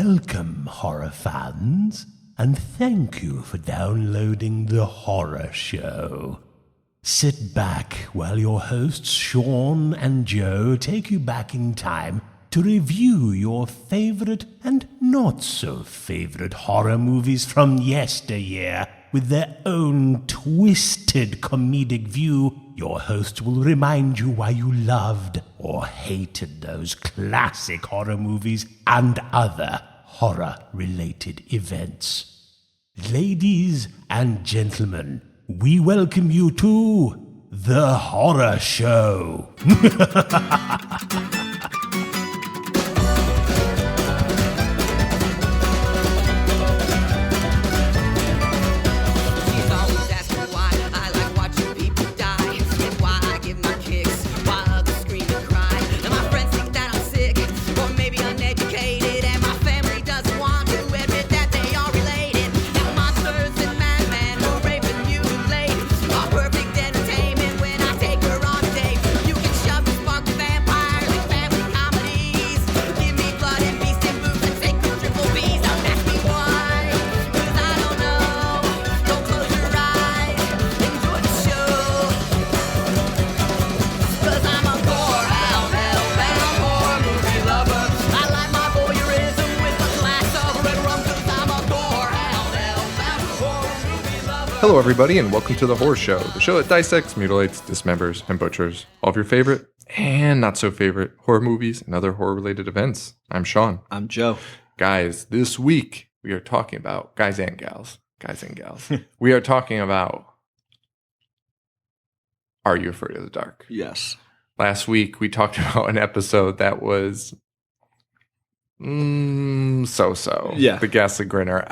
Welcome, horror fans, and thank you for downloading The Horror Show. Sit back while your hosts Sean and Joe take you back in time to review your favorite and not-so-favorite horror movies from yesteryear. With their own twisted comedic view, your host will remind you why you loved or hated those classic horror movies and other horror-related events. Ladies and gentlemen, we welcome you to The Horror Show. Hello, everybody, and welcome to The Horror Show, the show that dissects, mutilates, dismembers, and butchers all of your favorite and not-so-favorite horror movies and other horror-related events. I'm Sean. I'm Joe. Guys, this week we are talking about, guys and gals, we are talking about Are You Afraid of the Dark? Yes. Last week we talked about an episode that was so-so. Yeah. The Ghastly Grinner.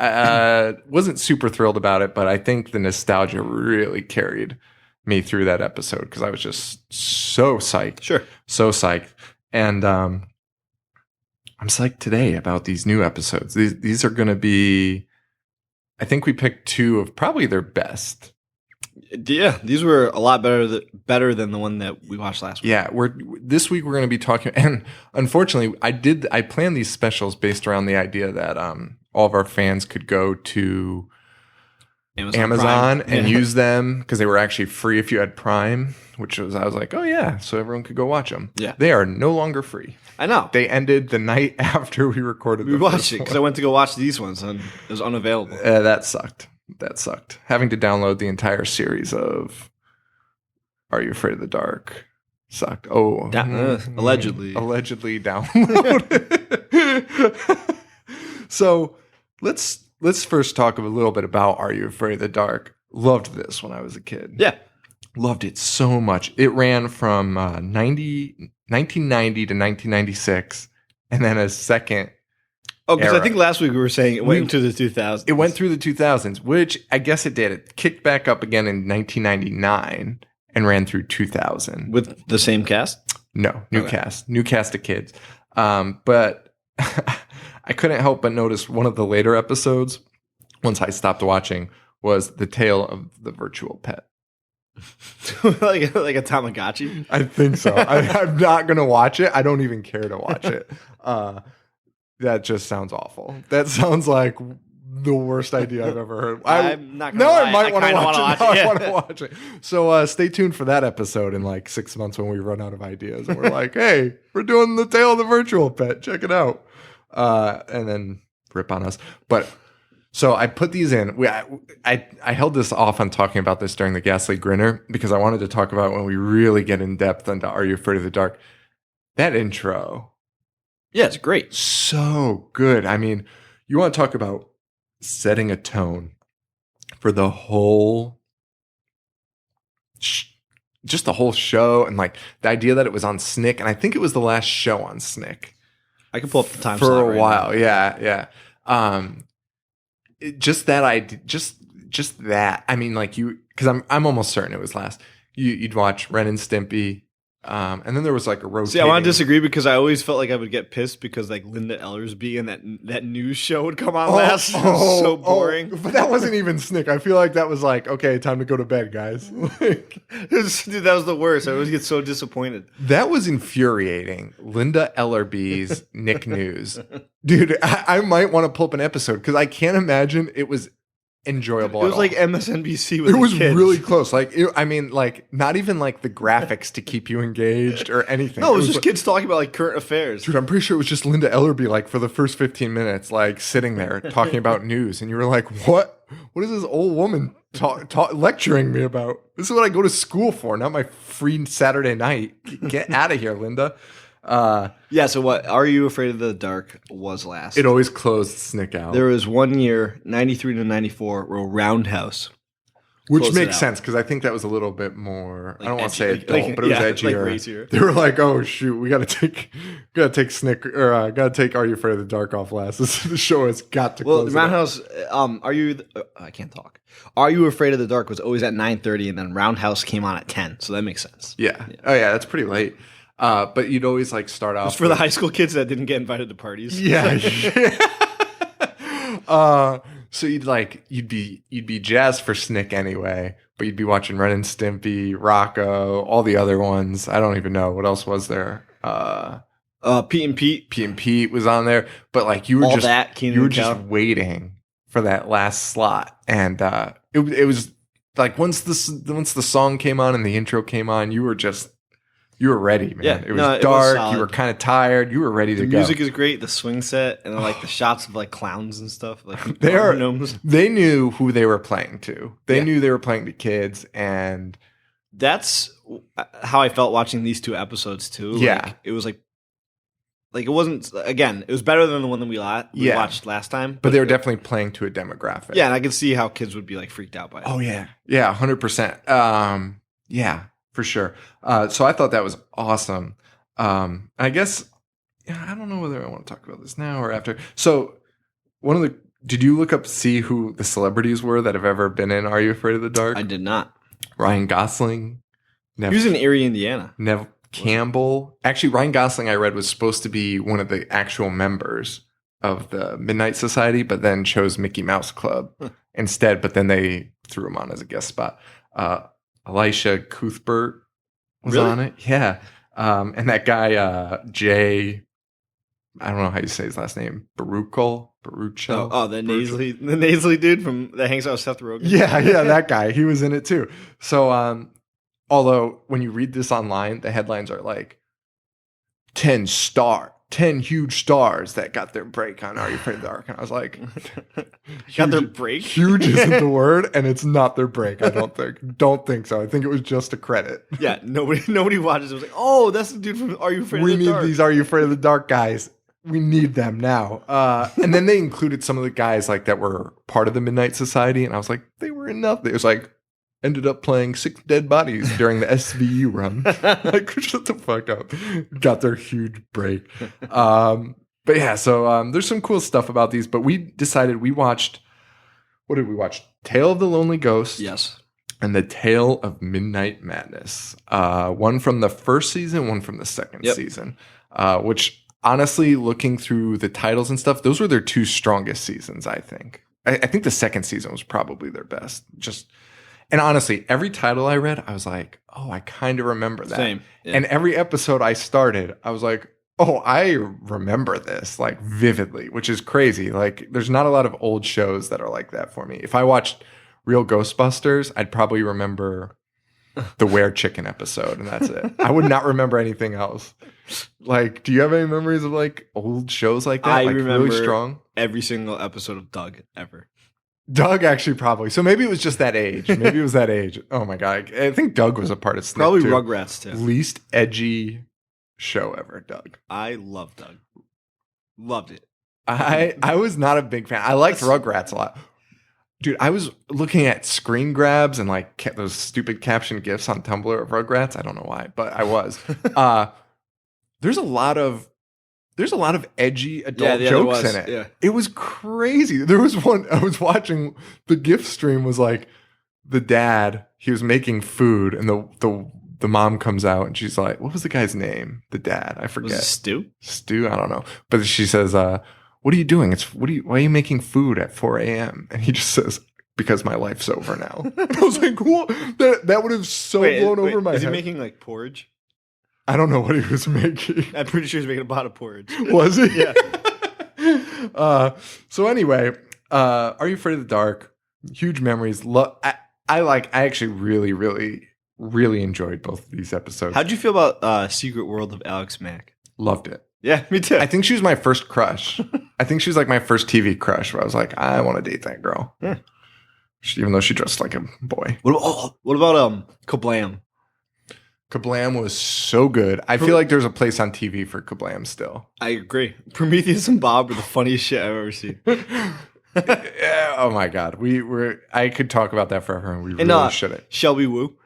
Wasn't super thrilled about it, but I think the nostalgia really carried me through that episode because I was just so psyched. Sure. So psyched. And I'm psyched today about these new episodes. These are going to be, I think we picked two of probably their best. Yeah, these were a lot better than the one that we watched last week. Yeah, this week we're going to be talking, and unfortunately, I planned these specials based around the idea that all of our fans could go to Amazon and use them because they were actually free if you had Prime. I was like, oh yeah, so everyone could go watch them. Yeah, they are no longer free. I know. They ended the night after we recorded. We watched it because I went to go watch these ones and it was unavailable. That sucked. Having to download the entire series of Are You Afraid of the Dark sucked. Oh, allegedly downloaded. So let's first talk a little bit about Are You Afraid of the Dark? Loved this when I was a kid. Yeah, loved it so much. It ran from 1990 to 1996, and then a second. Oh, because I think last week we were saying it went into the 2000s. It went through the 2000s, which I guess it did. It kicked back up again in 1999 and ran through 2000. With the same cast? No, new cast of kids. But I couldn't help but notice one of the later episodes, once I stopped watching, was the tale of the virtual pet. like a Tamagotchi? I think so. I'm not going to watch it. I don't even care to watch it. That just sounds awful. That sounds like the worst idea I've ever heard. I'm not going to lie. I might want to watch it. I want to watch it. So stay tuned for that episode in like 6 months when we run out of ideas. And we're like, hey, we're doing the tale of the virtual pet. Check it out. And then rip on us. But so I put these in. I held this off on talking about this during the Ghastly Grinner because I wanted to talk about when we really get in depth into Are You Afraid of the Dark? That intro. Yeah, it's great. So good. I mean, you want to talk about setting a tone for the whole, just the whole show, and like the idea that it was on Snick, and I think it was the last show on Snick. I can pull up the time for slot a while. Yeah. Just that idea, just that. I mean, like because I'm almost certain it was last. You'd watch Ren and Stimpy. And then there was like a rotating. See, I want to disagree because I always felt like I would get pissed because like Linda Ellersby and that news show would come on last. It was so boring. But that wasn't even Snick. I feel like that was like, okay, time to go to bed, guys. Dude, that was the worst. I always get so disappointed. That was infuriating. Linda Ellerby's Nick News. Dude, I might want to pull up an episode because I can't imagine it was enjoyable. It was like MSNBC with it was kids. really close. Like, like not even like the graphics to keep you engaged or anything. No, it was just kids talking about like current affairs. Dude, I'm pretty sure it was just Linda Ellerby, like for the first 15 minutes, like sitting there talking about news, and you were like, "What? What is this old woman lecturing me about? This is what I go to school for, not my free Saturday night. Get out of here, Linda." Yeah, so what? Are You Afraid of the Dark was last. It always closed Snick out. There was 1 year, 93 to 94, where Roundhouse. Which makes sense because I think that was a little bit more. I don't want to say adult, but it was edgier. Like racier. They were like, "Oh shoot, we got to take Snick or got to take Are You Afraid of the Dark off last." The show has got to close. Well, Roundhouse. I can't talk. Are You Afraid of the Dark was always at 9:30, and then Roundhouse came on at 10, so that makes sense. Yeah. Oh yeah, that's pretty late. But you'd always like start off. It's for the high school kids that didn't get invited to parties. Yeah. So you'd be jazzed for Snick anyway, but you'd be watching Ren and Stimpy, Rocco, all the other ones. I don't even know what else was there. Pete and Pete. Pete and Pete was on there, but like you were All just that, Keenan you were and just Kel. waiting for that last slot, and it was like once the song came on and the intro came on, you were ready, man. Yeah, it was no, it was dark. solid. You were kind of tired. You were ready to The go. music is great. The swing set and like the shots of like clowns and stuff. Like gnomes. They knew who they were playing to. They Yeah. knew they were playing to kids, and That's how I felt watching these two episodes too. Yeah. Like, it was like it wasn't. Again, it was better than the one that we watched last time. but they were definitely playing to a demographic. Yeah, and I could see how kids would be like freaked out by it. Oh yeah. Yeah. 100%. Yeah, for sure. So I thought that was awesome. I guess I don't know whether I want to talk about this now or after. So did you look up to see who the celebrities were that have ever been in Are You Afraid of the Dark? I did not. Ryan Gosling. He was in Erie, Indiana. Nev Campbell. Actually, Ryan Gosling, I read, was supposed to be one of the actual members of the Midnight Society, but then chose Mickey Mouse Club instead. But then they threw him on as a guest spot. Elisha Cuthbert was Really? on it. Yeah. And that guy, Jay, I don't know how you say his last name, Baruchel. The nasally dude that hangs out with Seth Rogen. Yeah, that guy. He was in it too. So, although when you read this online, the headlines are like 10 huge stars that got their break on Are You Afraid of the Dark? And I was like, Got their break? Huge isn't the word, and it's not their break, I don't think. Don't think so. I think it was just a credit. Yeah, nobody watches. It was like, oh, that's the dude from Are You Afraid We of the need Dark? these Are You Afraid of the Dark guys. We need them now. And then they included some of the guys like that were part of the Midnight Society, and I was like, they were enough. It was like, ended up playing 6 dead bodies during the SVU run. Like, shut the fuck up. Got their huge break. But yeah, so there's some cool stuff about these, but we decided what did we watch? Tale of the Lonely Ghost. Yes. And The Tale of Midnight Madness. One from the first season, one from the second season. Which, honestly, looking through the titles and stuff, those were their 2 strongest seasons, I think. I think the second season was probably their best. And honestly, every title I read, I was like, oh, I kind of remember that. Same. Yeah. And every episode I started, I was like, oh, I remember this like vividly, which is crazy. Like, there's not a lot of old shows that are like that for me. If I watched Real Ghostbusters, I'd probably remember the Were Chicken episode, and that's it. I would not remember anything else. Like, do you have any memories of like old shows like that? I like remember really strong. every single episode of Doug ever. Doug actually probably. So maybe it was just that age. Maybe it was that age. Oh my God. I think Doug was a part of Snick Probably too. Rugrats too. Least edgy show ever, Doug. I love Doug. Loved it. I was not a big fan. I liked Rugrats a lot. Dude, I was looking at screen grabs and like those stupid caption gifs on Tumblr of Rugrats. I don't know why, but I was. There's a lot of edgy adult jokes in it. Yeah. It was crazy. There was one I was watching. The GIF stream was like the dad. He was making food, and the the mom comes out and she's like, what was the guy's name? The dad, I Was forget. it Stu? Stu, I don't know. But she says, what are you doing? Why are you making food at 4 a.m.? And he just says, because my life's over now. And I was like, what? That would have blown over my head. Is he making like porridge? I don't know what he was making. I'm pretty sure he's making a pot of porridge. Was he? Yeah. So anyway, Are You Afraid of the Dark? Huge memories. I actually really, really, really enjoyed both of these episodes. How'd you feel about Secret World of Alex Mack? Loved it. Yeah, me too. I think she was my first crush. I think she was like my first TV crush where I was like, I want to date that girl. Yeah. Even though she dressed like a boy. What about Kablam? Kablam was so good. I feel like there's a place on TV for Kablam still. I agree. Prometheus and Bob were the funniest shit I've ever seen. Yeah, oh my God. I could talk about that forever and we really shouldn't. Shelby Woo?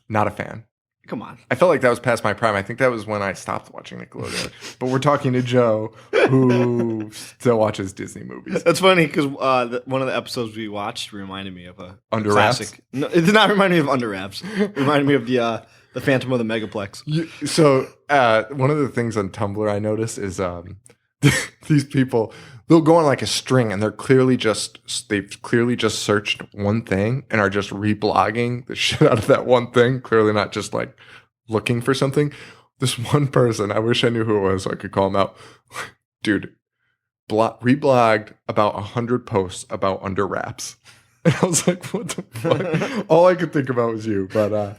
Not a fan. Come on. I felt like that was past my prime. I think that was when I stopped watching Nickelodeon. But we're talking to Joe, who still watches Disney movies. That's funny because one of the episodes we watched reminded me of a Under classic. Wraps? No, it did not remind me of Under Wraps. It reminded me of the Phantom of the Megaplex. So one of the things on Tumblr I noticed is these people, they'll go on like a string and they've clearly just searched one thing and are just reblogging the shit out of that one thing. Clearly not just like looking for something. This one person, I wish I knew who it was so I could call him out. Dude, reblogged about 100 posts about Under Wraps. And I was like, what the fuck? All I could think about was you. But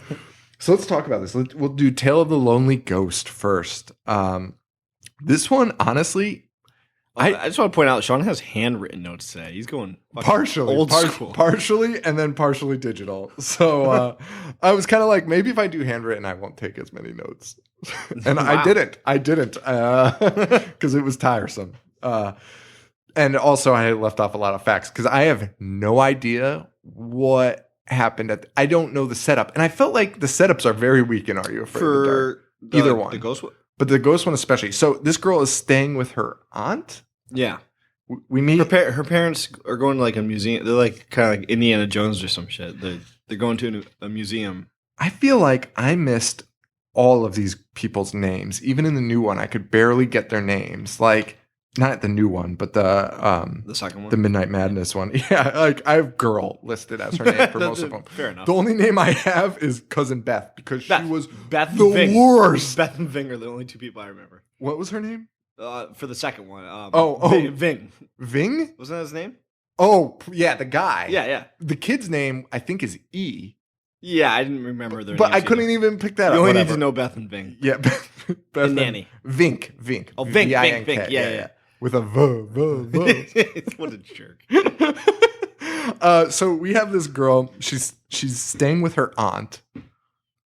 so let's talk about this. We'll do Tale of the Lonely Ghost first. This one, honestly, I just want to point out, Sean has handwritten notes today. He's going partially old school. Partially, and then partially digital. So I was kind of like, maybe if I do handwritten, I won't take as many notes. And Wow. I didn't, because it was tiresome. And also, I had left off a lot of facts because I have no idea what happened. I don't know the setup, and I felt like the setups are very weak in Are You Afraid of the Dark? Either one, the ghost one. But the ghost one especially. So this girl is staying with her aunt. Yeah, we meet her parents are going to like a museum. They're like kind of like Indiana Jones or some shit. They're going to a museum. I feel like I missed all of these people's names. Even in the new one, I could barely get their names. Like, not the new one, but the second one, the Midnight Madness one. Yeah, like I have girl listed as her name for most of them. Fair enough. The only name I have is Cousin Beth because she was Beth the and Ving. worst. Beth and Ving are the only two people I remember. What was her name? For the second one. Ving. Ving? Wasn't that his name? Oh, yeah, the guy. Yeah. The kid's name, I think, is E. Yeah, I didn't remember their But names I couldn't even pick that up. You only Whatever. need to know Beth and Ving. Yeah. Beth And Nanny. Vink. Oh, Vink. V-I-N-K. Yeah. With a V. What a jerk. So we have this girl. She's staying with her aunt.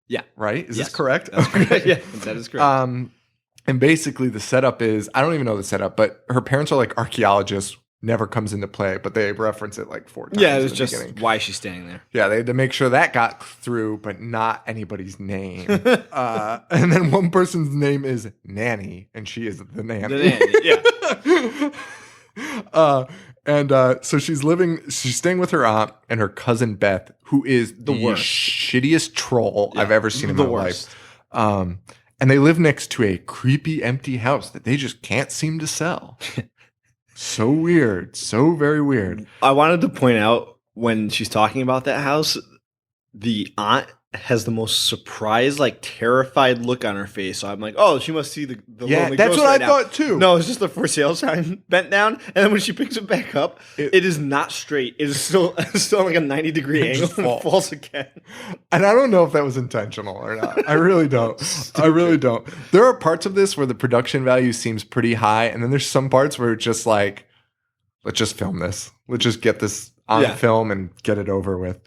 Yeah. Right? Is Yes. this correct? That's correct. Yeah, that is correct. And basically the setup is, I don't even know the setup, but her parents are like archaeologists, never comes into play, but they reference it like 4 times. Yeah, in it's the just beginning. why she's staying there. Yeah, they had to make sure that got through, but not anybody's name. And then one person's name is Nanny, and she is the nanny. The nanny, yeah. So she's staying with her aunt and her cousin Beth, who is the worst. shittiest troll Yeah, I've ever seen in the my worst. life. And they live next to a creepy empty house that they just can't seem to sell. So weird. So very weird. I wanted to point out when she's talking about that house, the aunt has the most surprised, like terrified look on her face. So I'm like, oh, she must see the Yeah, lonely that's ghost what right I now. thought too. No, it's just the for sale sign bent down, and then when she picks it back up, it is not straight. It is still like a 90-degree It angle just and it falls again. And I don't know if that was intentional or not. I really don't. I really don't. There are parts of this where the production value seems pretty high, and then there's some parts where it's just like, let's just film this. Let's just get this on film and get it over with.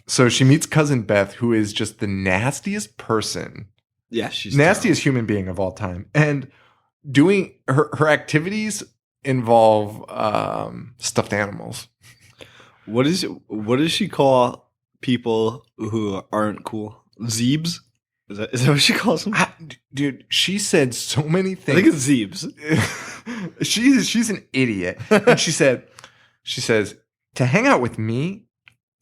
So she meets cousin Beth, who is just the nastiest person. Yeah, she's nastiest human being of all time. And doing her activities involve stuffed animals. What does she call people who aren't cool? Zeebs? Is that what she calls them? Dude, she said so many I things. think it's Zeebs. She's an idiot. And she says, to hang out with me,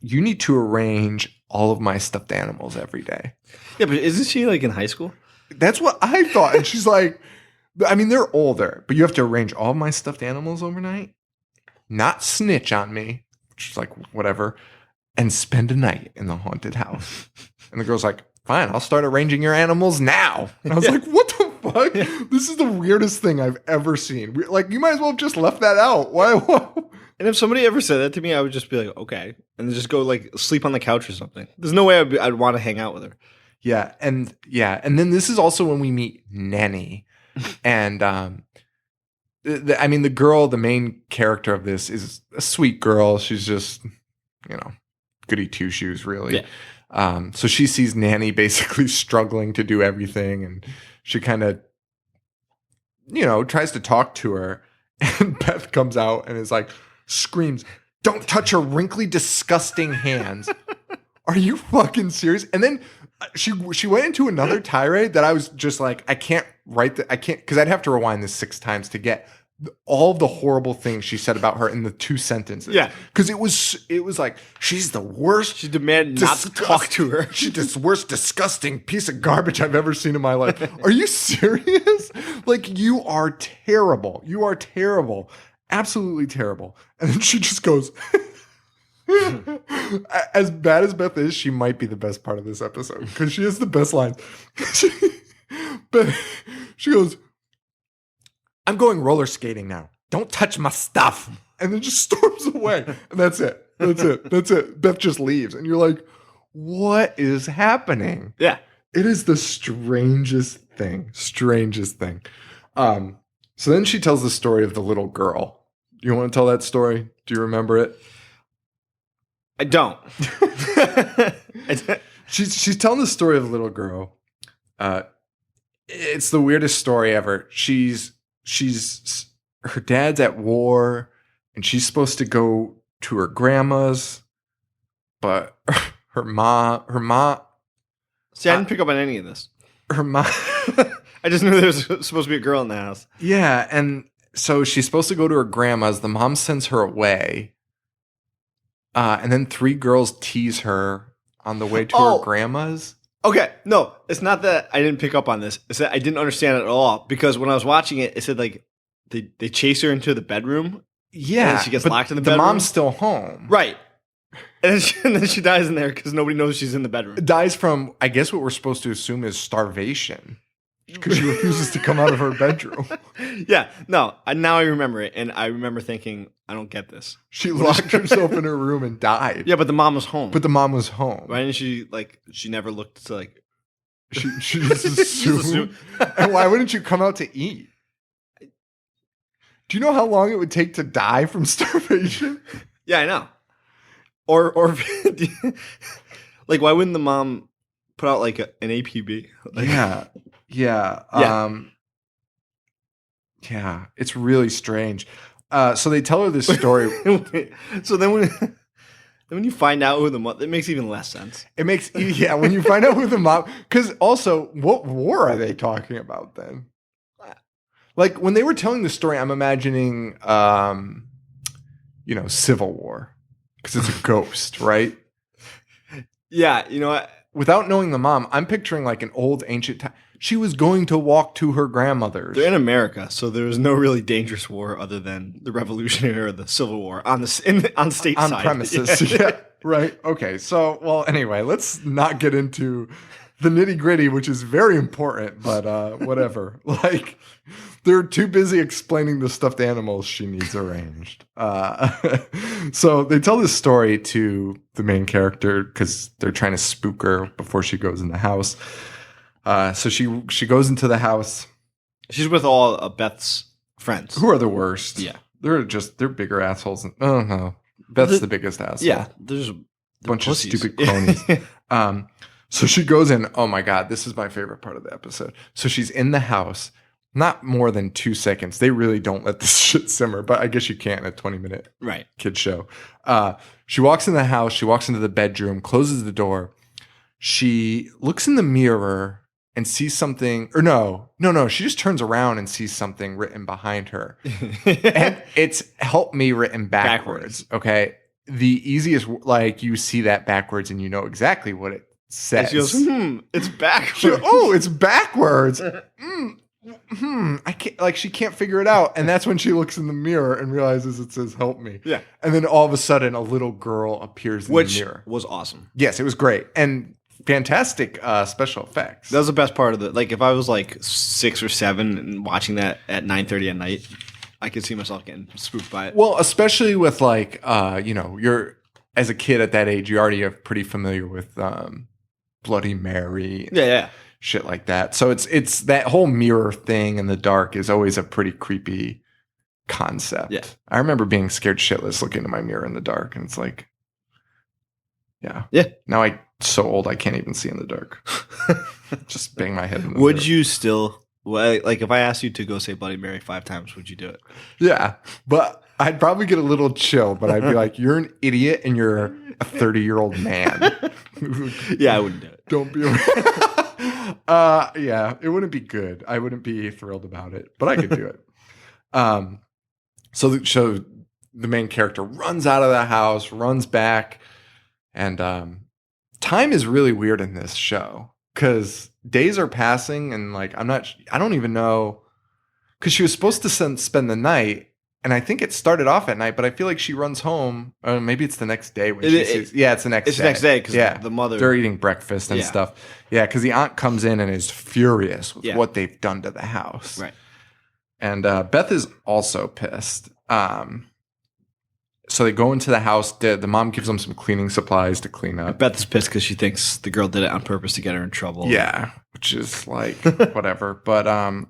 you need to arrange all of my stuffed animals every day. Yeah, but isn't she like in high school? That's what I thought. And she's like, I mean, they're older, but you have to arrange all of my stuffed animals overnight, not snitch on me, which is like, whatever, and spend a night in the haunted house. And the girl's like, fine, I'll start arranging your animals now. And I was like, what the fuck? Yeah. This is the weirdest thing I've ever seen. Like, you might as well have just left that out. Why? And if somebody ever said that to me, I would just be like, okay. And then just go like sleep on the couch or something. There's no way I'd want to hang out with her. Yeah. And then this is also when we meet Nanny. And I mean, the girl, the main character of this is a sweet girl. She's just, goody two shoes, really. Yeah. So she sees Nanny basically struggling to do everything, and she kind of, tries to talk to her. And Beth comes out and is like, screams, "Don't touch her wrinkly, disgusting hands." Are you fucking serious? And then she went into another tirade that I was just like, I can't, because I'd have to rewind this 6 times to get all of the horrible things she said about her in the 2 sentences. Yeah. Because it was like, she's the worst. She demanded not to talk to her. She's the worst disgusting piece of garbage I've ever seen in my life. Are you serious? Like, you are terrible. You are terrible. Absolutely terrible. And then she just goes, as bad as Beth is, she might be the best part of this episode because she has the best lines. But she goes, "I'm going roller skating now. Don't touch my stuff." And then just storms away. And that's it. That's it. Beth just leaves. And you're like, what is happening? Yeah. It is the strangest thing. So then she tells the story of the little girl. You want to tell that story? Do you remember it? I don't. She's telling the story of the little girl. It's the weirdest story ever. She's her dad's at war, and she's supposed to go to her grandma's, but her mom. See, I didn't pick up on any of this. Her mom. I just knew there was supposed to be a girl in the house. Yeah, and so she's supposed to go to her grandma's. The mom sends her away. And then 3 girls tease her on the way to her grandma's. Okay, no, it's not that I didn't pick up on this. It's that I didn't understand it at all because when I was watching it, it said like they chase her into the bedroom. Yeah, and she gets locked in the bedroom. The mom's still home, right? And then she dies in there because nobody knows she's in the bedroom. Dies from, I guess, what we're supposed to assume is starvation. Because she refuses to come out of her bedroom. Yeah, no. Now I remember it, and I remember thinking, I don't get this. She locked herself in her room and died. Yeah, but the mom was home. Why didn't she, she never looked to, She just assumed. And why wouldn't you come out to eat? Do you know how long it would take to die from starvation? Yeah, I know. Or why wouldn't the mom put out, an APB? Yeah. Yeah. Yeah. It's really strange. So they tell her this story. So then when you find out who the mom, it makes even less sense. It makes, when you find out who the mom, because also, what war are they talking about then? Like, when they were telling the story, I'm imagining, Civil War, because it's a ghost, right? Yeah, you know what? Without knowing the mom, I'm picturing like an old ancient time. She was going to walk to her grandmother's. They're in America, so there was no really dangerous war other than the Revolutionary or the Civil War on state on side. Premises. Yeah, right. Okay. So, well, anyway, let's not get into the nitty gritty, which is very important. But whatever. They're too busy explaining the stuffed animals she needs arranged. So they tell this story to the main character because they're trying to spook her before she goes in the house. So she goes into the house. She's with all Beth's friends, who are the worst. Yeah, they're bigger assholes. Oh no, Beth's the biggest asshole. Yeah, there's a bunch of stupid cronies. So she goes in. Oh my god, this is my favorite part of the episode. So she's in the house. Not more than 2 seconds. They really don't let this shit simmer, but I guess you can't in a 20-minute kid show. She walks in the house. She walks into the bedroom, closes the door. She looks in the mirror and sees something. Or no. She just turns around and sees something written behind her. And it's "help me" written backwards. Okay. the easiest, like you see that backwards and you know exactly what it says. She goes, it's backwards. It's backwards. I can't, like, she can't figure it out. And that's when she looks in the mirror and realizes it says, help me. Yeah. And then all of a sudden a little girl appears in the mirror. Was awesome. Yes, it was great. And fantastic special effects. That was the best part of like, if I was like 6 or 7 and watching that at 9:30 at night, I could see myself getting spooked by it. Well, especially with like, you're, as a kid at that age, you already are pretty familiar with Bloody Mary. Yeah. Shit like that. So it's that whole mirror thing in the dark is always a pretty creepy concept. Yeah. I remember being scared shitless looking into my mirror in the dark, and it's like, yeah. Now I'm so old I can't even see in the dark. Just bang my head in the mirror. Would you still, like, if I asked you to go say Bloody Mary 5 times, would you do it? Yeah, but I'd probably get a little chill, but I'd be like, you're an idiot and you're a 30-year-old man. Yeah, I wouldn't do it. Don't be yeah, it wouldn't be good. I wouldn't be thrilled about it, but I could do it. So the main character runs out of the house, runs back, and time is really weird in this show because days are passing, and like I don't even know, because she was supposed to spend the night. And I think it started off at night, but I feel like she runs home. Maybe it's the next day when she sees. Yeah, it's the next day. It's the next day because the mother. They're eating breakfast and stuff. Yeah, because the aunt comes in and is furious with what they've done to the house. Right. And Beth is also pissed. So they go into the house. The mom gives them some cleaning supplies to clean up. Beth is pissed because she thinks the girl did it on purpose to get her in trouble. Yeah, which is like whatever. But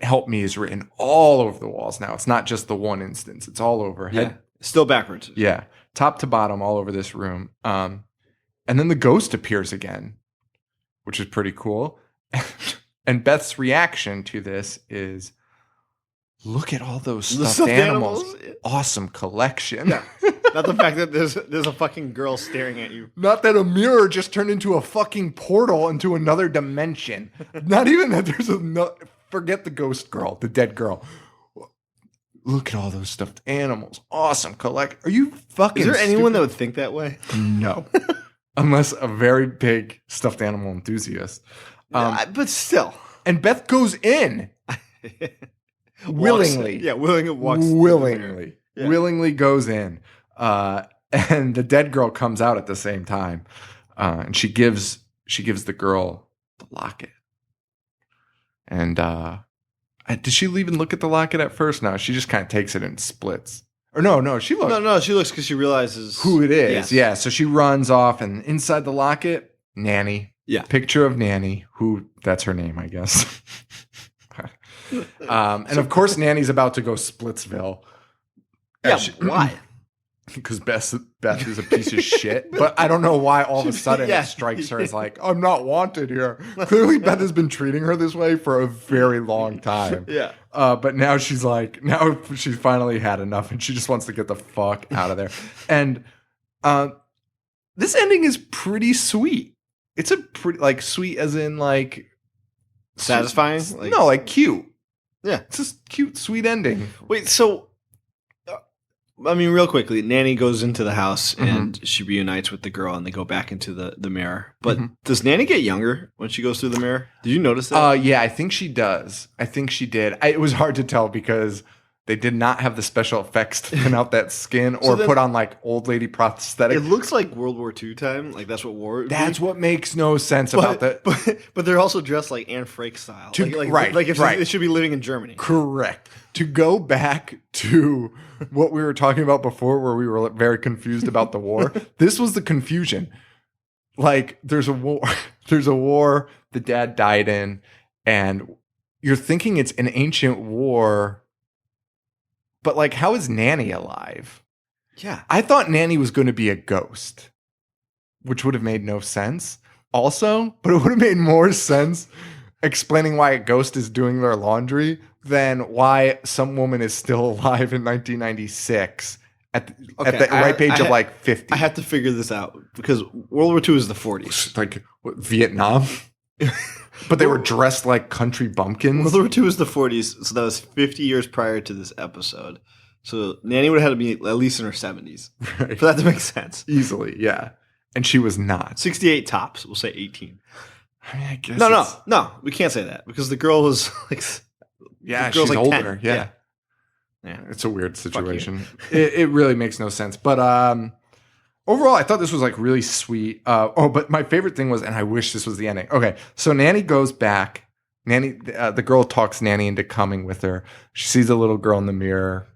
help me is written all over the walls now. It's not just the one instance. It's all over. Yeah. Still backwards. Yeah. Top to bottom all over this room. And then the ghost appears again, which is pretty cool. And Beth's reaction to this is, look at all those stuffed animals. Awesome collection. Yeah. Not the fact that there's a fucking girl staring at you. Not that a mirror just turned into a fucking portal into another dimension. Not even that there's forget the ghost girl, the dead girl. Look at all those stuffed animals. Awesome collect. Are you fucking Is there anyone stupid? that would think that way? No. Unless a very big stuffed animal enthusiast. But still. And Beth goes in. Willingly. Willingly. Yeah. Willingly goes in. And the dead girl comes out at the same time. And she gives the girl the locket. And did she even look at the locket at first? No, she just kind of takes it and splits. Or no, she looks. No, she looks because she realizes who it is. Yes. Yeah, so she runs off, and inside the locket, Nanny. Yeah. Picture of Nanny, that's her name, I guess. And of course, Nanny's about to go Splitsville. Yeah, why? Because Beth is a piece of shit. But I don't know why all of a sudden it strikes her as like, I'm not wanted here. Clearly Beth has been treating her this way for a very long time. Yeah. But now she's finally had enough and she just wants to get the fuck out of there. And this ending is pretty sweet. It's a pretty, like, sweet as in like satisfying? No, like cute. Yeah. It's just cute, sweet ending. Wait, so I mean, real quickly, Nanny goes into the house and she reunites with the girl and they go back into the mirror. But does Nanny get younger when she goes through the mirror? Did you notice that? Yeah, I think she does. I think she did. It was hard to tell because they did not have the special effects to thin out that skin or put on like old lady prosthetic. It looks like World War II time. Like that's what war would That's be. what makes no sense about that. But they're also dressed like Anne Frank style. Right. They should be living in Germany. Correct. To go back to what we were talking about before where we were very confused about the war, this was the confusion. Like there's a war the dad died in, and you're thinking it's an ancient war, but like how is Nanny alive? Yeah. I thought Nanny was going to be a ghost, which would have made no sense also, but it would have made more sense explaining why a ghost is doing their laundry than why some woman is still alive in 1996 at the ripe age of like 50. I have to figure this out because World War II is the 40s. Like what, Vietnam? But they were dressed like country bumpkins. World War II is the 40s, so that was 50 years prior to this episode. So Nanny would have had to be at least in her 70s Right. for that to make sense. Easily, yeah. And she was not. 68 tops. We'll say 18. I mean, I guess No. We can't say that because the girl was like, Yeah, the girl's she's like older. 10. Yeah. Yeah. It's a weird situation. It really makes no sense. But overall, I thought this was like really sweet. But my favorite thing was, and I wish this was the ending. Okay, so Nanny goes back. Nanny, the girl talks Nanny into coming with her. She sees a little girl in the mirror.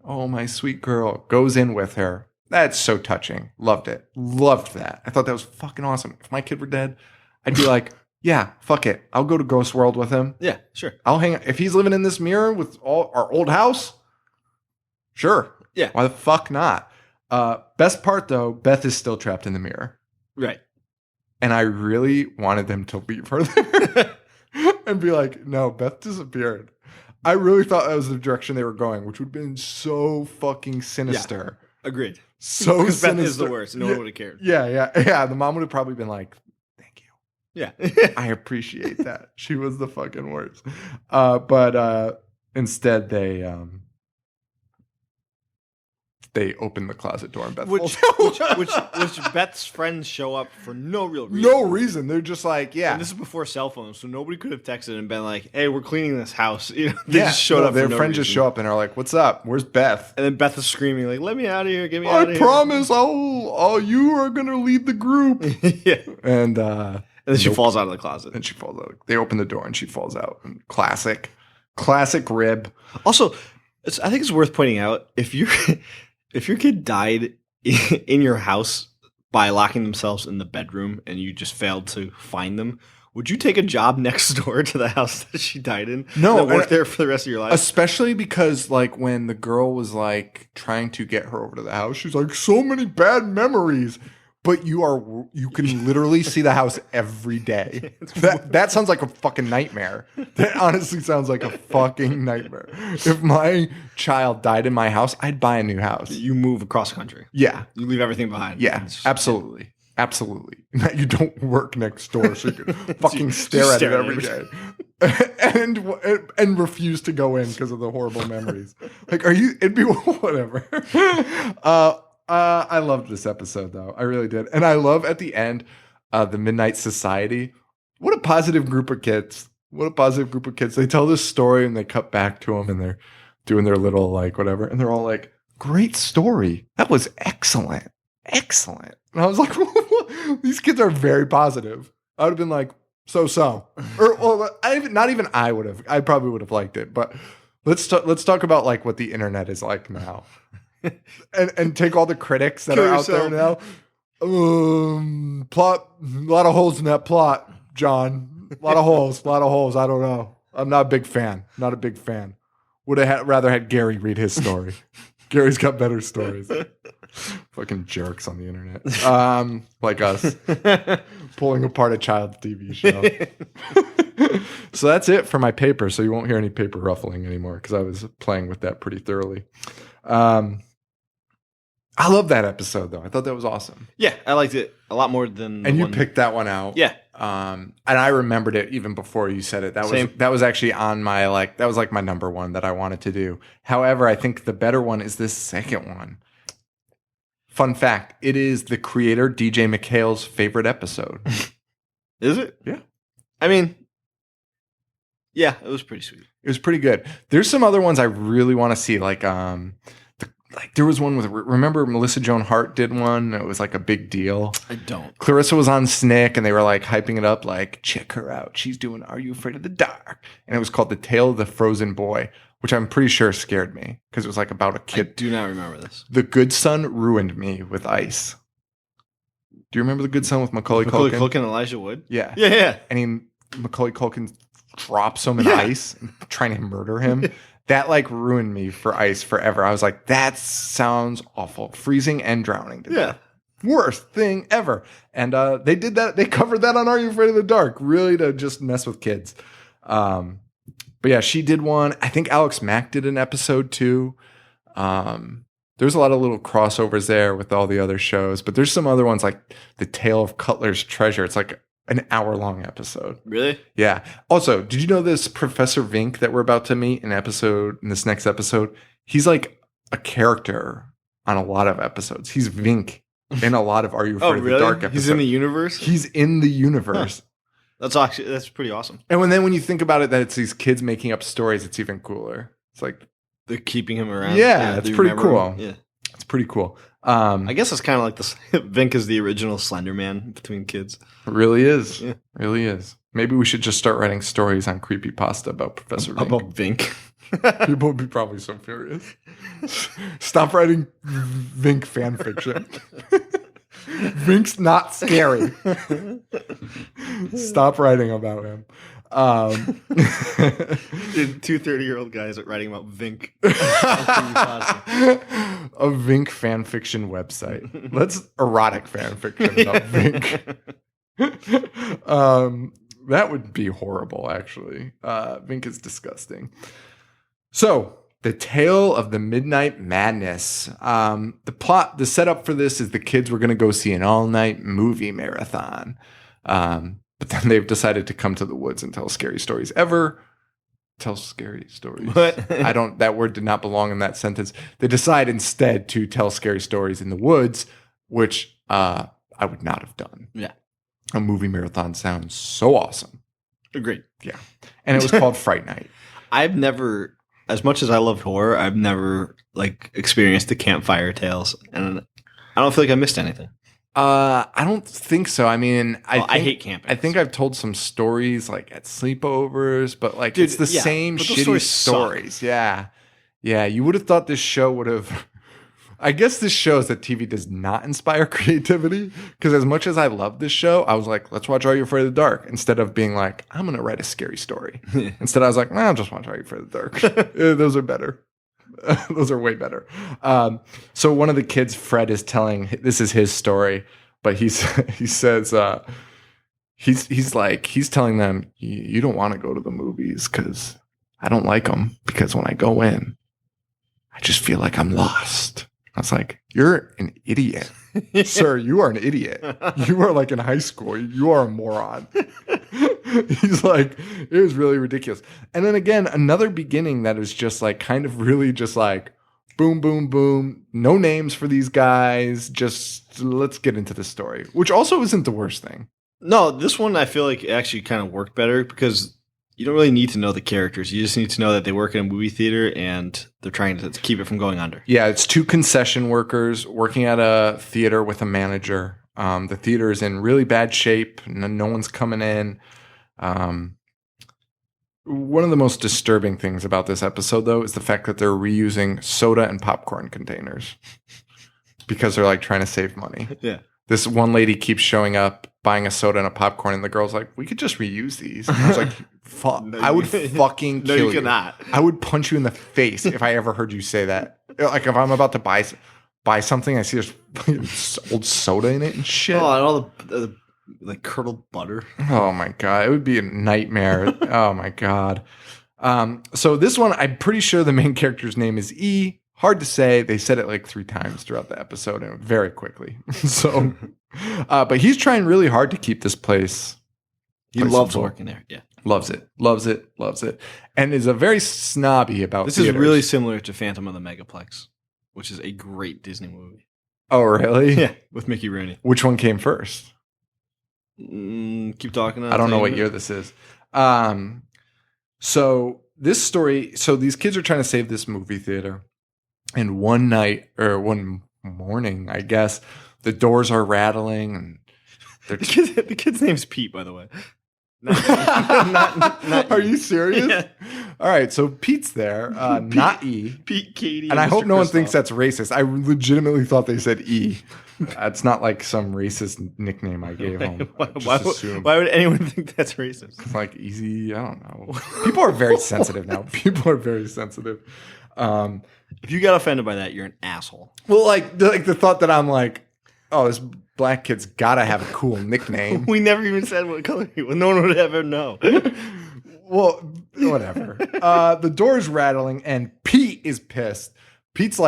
Oh, my sweet girl. Goes in with her. That's so touching. Loved it. Loved that. I thought that was fucking awesome. If my kid were dead, I'd be like, yeah, fuck it. I'll go to Ghost World with him. Yeah, sure. I'll hang. If he's living in this mirror with all our old house, sure. Yeah. Why the fuck not? Best part though, Beth is still trapped in the mirror. Right. And I really wanted them to leave her there and be like, no, Beth disappeared. I really thought that was the direction they were going, which would have been so fucking sinister. Yeah. Agreed. So Because sinister. Beth is the worst. No one would have cared. Yeah. The mom would have probably been like, thank you. Yeah. I appreciate that. She was the fucking worst. But instead they open the closet door and Beth falls out. which Beth's friends show up for no real reason. No reason. They're just like, yeah. And this is before cell phones, so nobody could have texted and been like, "Hey, we're cleaning this house." You know, they just showed up. Their for no friends reason. just show up and are like, "What's up? Where's Beth?" And then Beth is screaming like, "Let me out of here! Get me out of I here!" promise, you are gonna lead the group. Yeah. And then she falls out of the closet. And she falls out. They open the door and she falls out. Classic rib. Also, I think it's worth pointing out if your kid died in your house by locking themselves in the bedroom and you just failed to find them, would you take a job next door to the house that she died in? No, and work there for the rest of your life. Especially because, like, when the girl was like trying to get her over to the house, she's like, "So many bad memories." But you can literally see the house every day. That sounds like a fucking nightmare. That honestly sounds like a fucking nightmare. If my child died in my house, I'd buy a new house. You move across country. Yeah. You leave everything behind. Yeah, absolutely. Absolutely. You don't work next door so you can fucking stare at it every day. and refuse to go in because of the horrible memories. Like, it'd be whatever. I loved this episode though. I really did. And I love at the end, the Midnight Society. What a positive group of kids. They tell this story and they cut back to them and they're doing their little like whatever. And they're all like, "Great story. That was excellent. Excellent." And I was like, these kids are very positive. I would have been like, so. Or not even I would have. I probably would have liked it. But let's talk about like what the internet is like now. and take all the critics that are out there now. Plot, a lot of holes in that plot, John. A lot of holes. I don't know. I'm not a big fan. Would have rather had Gary read his story. Gary's got better stories. Fucking jerks on the internet. Like us. Pulling apart a child TV show. So that's it for my paper. So you won't hear any paper ruffling anymore because I was playing with that pretty thoroughly. I love that episode though. I thought that was awesome. Yeah, I liked it a lot more than and you picked that one out. Yeah. And I remembered it even before you said it. That was actually on my that was like my number one that I wanted to do. However, I think the better one is this second one. Fun fact, it is the creator DJ McHale's favorite episode. Is it? Yeah. I mean, yeah, it was pretty sweet. It was pretty good. There's some other ones I really want to see like there was one with, remember Melissa Joan Hart did one? It was like a big deal. I don't. Clarissa was on Snick and they were like hyping it up like, check her out. She's doing Are You Afraid of the Dark? And it was called The Tale of the Frozen Boy, which I'm pretty sure scared me because it was like about a kid. I do not remember this. The Good Son ruined me with ice. Do you remember The Good Son with Macaulay Culkin? Culkin and Elijah Wood? Yeah. Yeah. And Macaulay Culkin drops him in ice trying to murder him. That like ruined me for ice forever. I was like, that sounds awful. Freezing and drowning. Yeah. Worst thing ever. And they did that. They covered that on Are You Afraid of the Dark? Really to just mess with kids. But yeah, she did one. I think Alex Mack did an episode too. There's a lot of little crossovers there with all the other shows. But there's some other ones like The Tale of Cutler's Treasure. It's like an hour-long episode. Really? Yeah. Also, did you know this Professor Vink that we're about to meet in this next episode? He's like a character on a lot of episodes. He's Vink in a lot of Are You Afraid Oh, of the really? Dark episodes. He's in the universe? He's in the universe. That's pretty awesome. And when you think about it, that it's these kids making up stories, it's even cooler. It's like, They're keeping him around. yeah, it's do you pretty remember cool. him? Yeah. It's pretty cool. I guess it's kind of like this. Vink is the original Slender Man between kids. It really is. Yeah. Really is. Maybe we should just start writing stories on Creepypasta about Professor Vink. About Vink. People would be probably so furious. Stop writing Vink fan fiction. Vink's not scary. Stop writing about him. Dude, 2 30-year-old guys are writing about Vink. A Vink fan fiction website. Let's erotic fan fiction about Vink. That would be horrible, actually. Vink is disgusting. So, the Tale of the Midnight Madness. The setup for this is the kids were going to go see an all-night movie marathon. But then they've decided to come to the woods and tell scary stories. Tell scary stories. What? That word did not belong in that sentence. They decide instead to tell scary stories in the woods, which I would not have done. Yeah. A movie marathon sounds so awesome. Agreed. Yeah. And it was called Fright Night. I've never, as much as I loved horror, I've never experienced the campfire tales, and I don't feel like I missed anything. I don't think so. I mean, I hate camping. I think I've told some stories at sleepovers, but Dude, it's the same but those shitty stories stories. Yeah. Yeah. You would have thought this show would have. I guess this shows that TV does not inspire creativity, because as much as I love this show, I was like, let's watch Are You Afraid of the Dark, instead of being like, I'm going to write a scary story. Instead, I was like, I'll just watch Are You Afraid of the Dark. Those are better. Those are way better. So one of the kids, Fred, is telling, this is his story, but he says, he's telling them, you don't want to go to the movies because I don't like them, because when I go in, I just feel like I'm lost. I was like, you're an idiot. Sir, you are an idiot. You are in high school. You are a moron. He's like, it was really ridiculous. And then again, another beginning that is just kind of really just boom, boom, boom. No names for these guys. Just let's get into the story, which also isn't the worst thing. No, this one I feel like actually kind of worked better, because you don't really need to know the characters. You just need to know that they work in a movie theater and they're trying to keep it from going under. Yeah, it's 2 concession workers working at a theater with a manager. The theater is in really bad shape. No one's coming in. One of the most disturbing things about this episode, though, is the fact that they're reusing soda and popcorn containers because they're trying to save money. Yeah. This one lady keeps showing up, buying a soda and a popcorn, and the girl's like, we could just reuse these. And I was like, fuck, No, I would fucking kill you. No, you cannot. I would punch you in the face if I ever heard you say that. If I'm about to buy something, I see there's old soda in it and shit. Oh, and all the curdled butter. Oh my God. It would be a nightmare. Oh my God. So this one, I'm pretty sure the main character's name is E. Hard to say. They said it 3 times throughout the episode and very quickly. So, but he's trying really hard to keep this place. He loves working there. Yeah. Loves it. Loves it. Loves it. And is a very snobby about This theaters. is really similar to Phantom of the Megaplex, which is a great Disney movie. Oh, really? Yeah. With Mickey Rooney. Which one came first? Keep talking. I don't know what year this is. So this story, these kids are trying to save this movie theater. And one night, or one morning, I guess, the doors are rattling. And the kid's name's Pete, by the way. Are you serious? Yeah. All right, so Pete's there, not E. Pete, Katie, And I hope Mr. no one Kristoff. thinks that's racist. I legitimately thought they said E. That's not some racist nickname I gave him. Why would anyone think that's racist? Easy, I don't know. People are very sensitive now. People are very sensitive. If you got offended by that, you're an asshole. Well, the thought that I'm oh, this black kid's gotta have a cool nickname. We never even said what color he was. No one would ever know. Well, whatever. The door's rattling and Pete is pissed. Pete's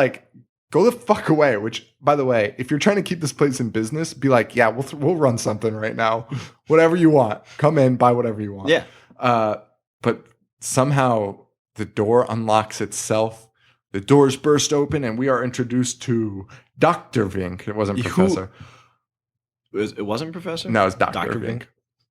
go the fuck away. Which, by the way, if you're trying to keep this place in business, be yeah, we'll run something right now. Whatever you want. Come in, buy whatever you want. Yeah. But somehow the door unlocks itself The doors burst open, and we are introduced to Dr. Vink. It wasn't Professor. It wasn't Professor? No, it's Dr. Vink.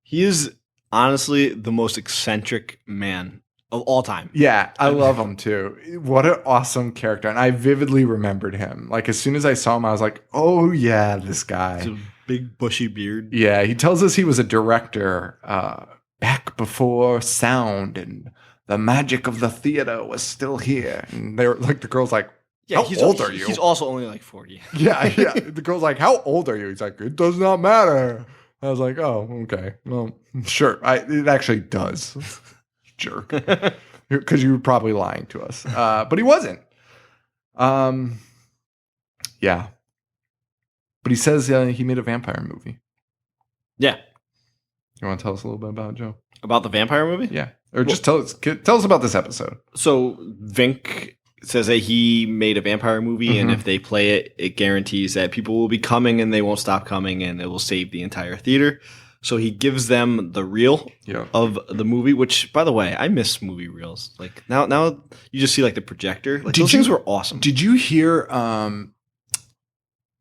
He is honestly the most eccentric man of all time. Yeah, I love him too. What an awesome character. And I vividly remembered him. Like, as soon as I saw him, I was like, oh, yeah, this guy. It's a big, bushy beard. Yeah, he tells us he was a director back before sound and the magic of the theater was still here. And they were like, the girl's like, how old are you? He's also only like 40. Yeah. The girl's like, how old are you? He's like, it does not matter. I was like, oh, okay. Well, sure. It actually does. Jerk. Because you were probably lying to us. But he wasn't. Yeah. But he says he made a vampire movie. Yeah. You want to tell us a little bit about it, Joe? About the vampire movie? Yeah. Or just tell us about this episode. So Vink says that he made a vampire movie, and if they play it, it guarantees that people will be coming and they won't stop coming, and it will save the entire theater. So he gives them the reel of the movie, which, by the way, I miss movie reels. Like now you just see like the projector. Like, those things were awesome. Did you hear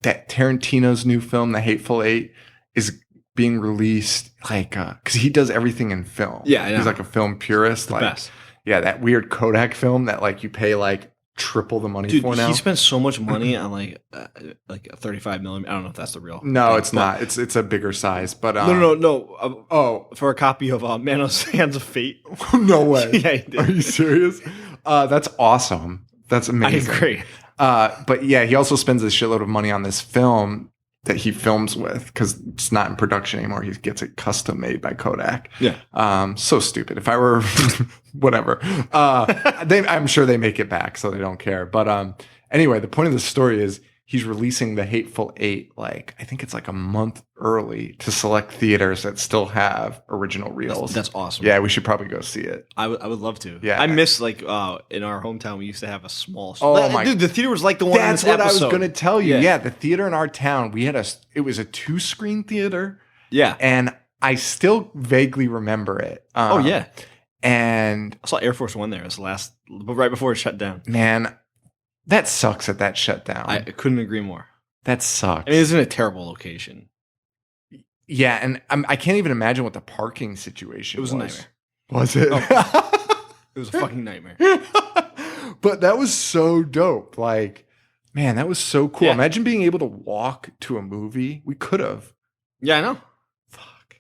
that Tarantino's new film, The Hateful Eight, is being released like because he does everything in film. Yeah, I know. He's like a film purist. The best. Yeah, that weird Kodak film that like you pay like triple the money for now. He spent so much money on like a 35 millimeter. I don't know if that's the real. No, it's not. It's a bigger size. But no. For a copy of Manos Hands of Fate. No way. Yeah, he did. Are you serious? That's awesome. That's amazing. I agree. But yeah, he also spends a shitload of money on this film that he films with because it's not in production anymore. He gets it custom made by Kodak. Yeah. So stupid. If I were whatever, I'm sure they make it back, so they don't care. But anyway, the point of the story is he's releasing The Hateful Eight, like I think it's like a month early to select theaters that still have original reels. That's awesome. Yeah, we should probably go see it. I would love to. Yeah. I miss like in our hometown we used to have a small. Dude, the theater was like the one. That's in this what episode. I was going to tell you. Yeah, the theater in our town, it was a 2-screen theater. Yeah, and I still vaguely remember it. Oh yeah, and I saw Air Force One there. It was but right before it shut down. Man, that sucks that shut down. I couldn't agree more. That sucks. I mean, it's in a terrible location. Yeah, and I can't even imagine what the parking situation was. It was a nightmare. Was it? Oh, it was a fucking nightmare. But that was so dope. Like, man, that was so cool. Yeah. Imagine being able to walk to a movie. We could have. Yeah, I know. Fuck.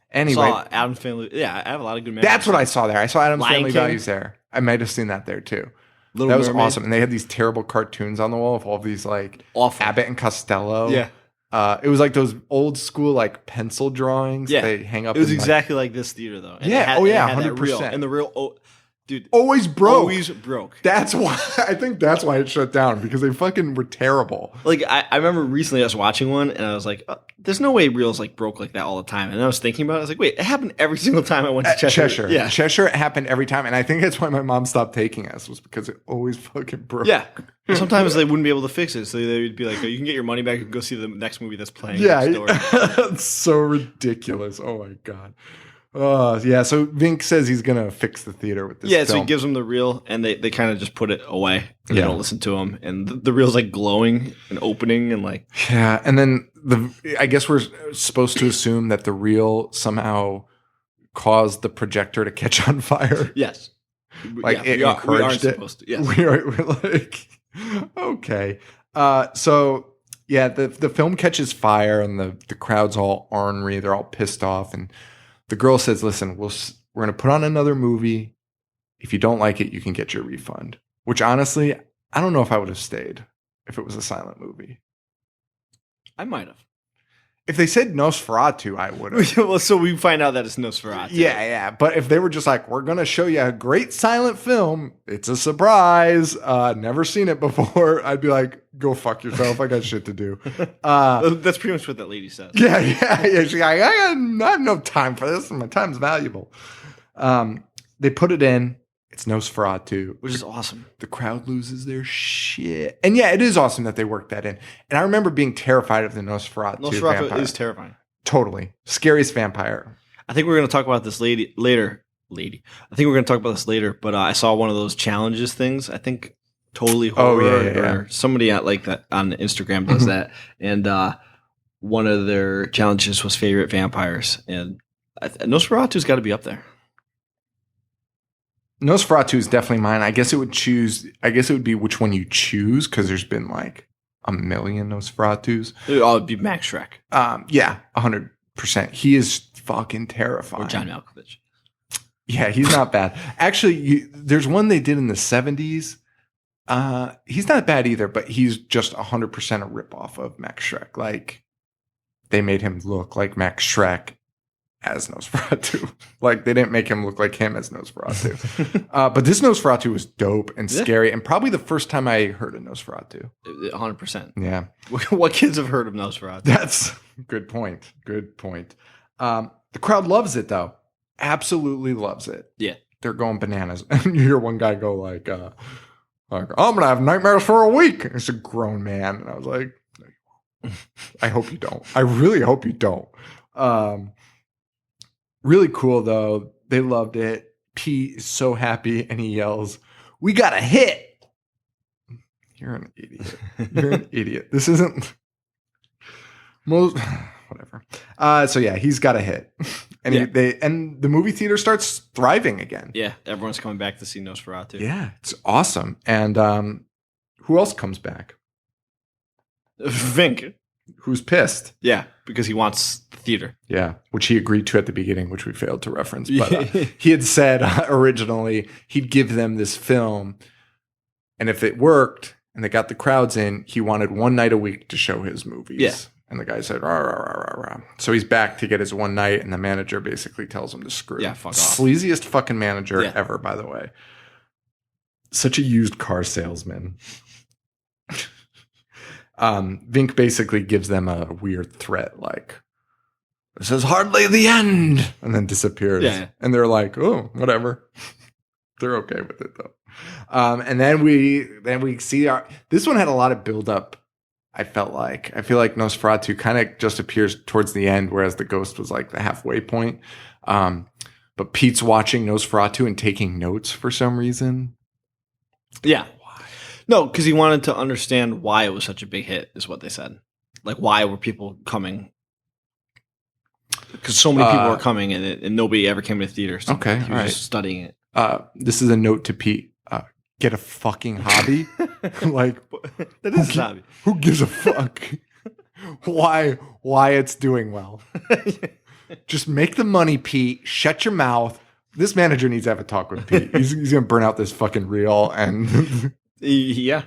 Anyway. I saw Adam's Family. Yeah, I have a lot of good memories. That's what I saw there. I saw Adam's Lion Family King. Values there. I might have seen that there too. Little that was Mermaid. awesome. And they had these terrible cartoons on the wall of all these like Awful. Abbott and Costello. Yeah. It was like those old school like pencil drawings they hang up. It was in, exactly like this theater though. And yeah. it Yeah. had that 100%. reel. And the real, dude, always broke. Always broke. That's why I think that's why it shut down because they fucking were terrible. Like I remember recently I was watching one and I was like, there's no way reels like broke like that all the time. And I was thinking about it. I was like, wait, it happened every single time I went to Cheshire. Yeah, Cheshire happened every time, and I think that's why my mom stopped taking us was because it always fucking broke. Yeah. Sometimes they wouldn't be able to fix it, so they would be like, oh, you can get your money back and go see the next movie that's playing. Yeah, next door. it's so ridiculous. Oh my god. Yeah, so Vink says he's gonna fix the theater with this. Yeah, film. so he gives them the reel, and they kind of just put it away. And They don't listen to him, and the reel's like glowing and opening, and like yeah, and then I guess we're supposed to assume that the reel somehow caused the projector to catch on fire. yes, Like it encouraged it. Supposed to, yes. We're like okay. So yeah, the film catches fire, and the crowd's all ornery. They're all pissed off, and the girl says, listen, we're going to put on another movie. If you don't like it, you can get your refund. Which honestly, I don't know if I would have stayed if it was a silent movie. I might have. If they said Nosferatu, I would have. Well, so we find out that it's Nosferatu. Yeah. But if they were just like, we're going to show you a great silent film, it's a surprise, never seen it before, I'd be like, go fuck yourself. I got shit to do. That's pretty much what that lady says. Yeah. She's like, I have no time for this, and my time's valuable. They put it in. It's Nosferatu, which is awesome. The crowd loses their shit. And yeah, it is awesome that they worked that in. And I remember being terrified of the Nosferatu. Nosferatu vampire. is terrifying. Totally. Scariest vampire. I think we're going to talk about this later. I think we're going to talk about this later, but I saw one of those challenges things. I think Totally Oh, Horror, yeah. or somebody at like that on Instagram does that, and one of their challenges was favorite vampires, and Nosferatu's got to be up there. Nosferatu is definitely mine. I guess it would be which one you choose, because there's been like a million Nosferatus. It'd be Max Shrek. Yeah, 100%. He is fucking terrifying. Or John Malkovich. Yeah, he's not bad. Actually, there's one they did in the 70s. He's not bad either, but he's just 100% a ripoff of Max Shrek. Like, they made him look like Max Shrek as Nosferatu. Like, they didn't make him look like him as Nosferatu. But this Nosferatu was dope and scary, and probably the first time I heard of Nosferatu. 100%. Yeah. What kids have heard of Nosferatu? That's good point. Good point. The crowd loves it, though. Absolutely loves it. Yeah. They're going bananas. And you hear one guy go like, I'm going to have nightmares for a week. And it's a grown man. And I was like, no, you won't. I hope you don't. I really hope you don't. Really cool, though. They loved it. Pete is so happy, and he yells, "We got a hit!" You're an idiot. You're an idiot. This isn't most... Whatever. So, yeah, he's got a hit. And and the movie theater starts thriving again. Yeah, everyone's coming back to see Nosferatu. Yeah, it's awesome. And who else comes back? Vink. Who's pissed? Yeah, because he wants the theater. Yeah, which he agreed to at the beginning, which we failed to reference. But he had said originally he'd give them this film, and if it worked and they got the crowds in, he wanted one night a week to show his movies. Yeah. And the guy said, rah, rah, rah, rah, rah. So he's back to get his one night, and the manager basically tells him to screw. Yeah, fuck off. Sleaziest fucking manager ever, by the way. Such a used car salesman. Vink basically gives them a weird threat, like, "This is hardly the end," and then disappears. Yeah. And they're like, "Oh, whatever." They're okay with it, though. And then we see this one had a lot of buildup. I feel like Nosferatu kind of just appears towards the end, whereas the ghost was like the halfway point. But Pete's watching Nosferatu and taking notes for some reason. Yeah. Why? No, because he wanted to understand why it was such a big hit, is what they said. Like, why were people coming? Because so many people were coming, and nobody ever came to the theater. So okay, he was just studying it. This is a note to Pete. Get a fucking hobby. Like, that is a hobby. Who gives a fuck? Why it's doing well? Just make the money, Pete. Shut your mouth. This manager needs to have a talk with Pete. He's gonna burn out this fucking reel and yeah.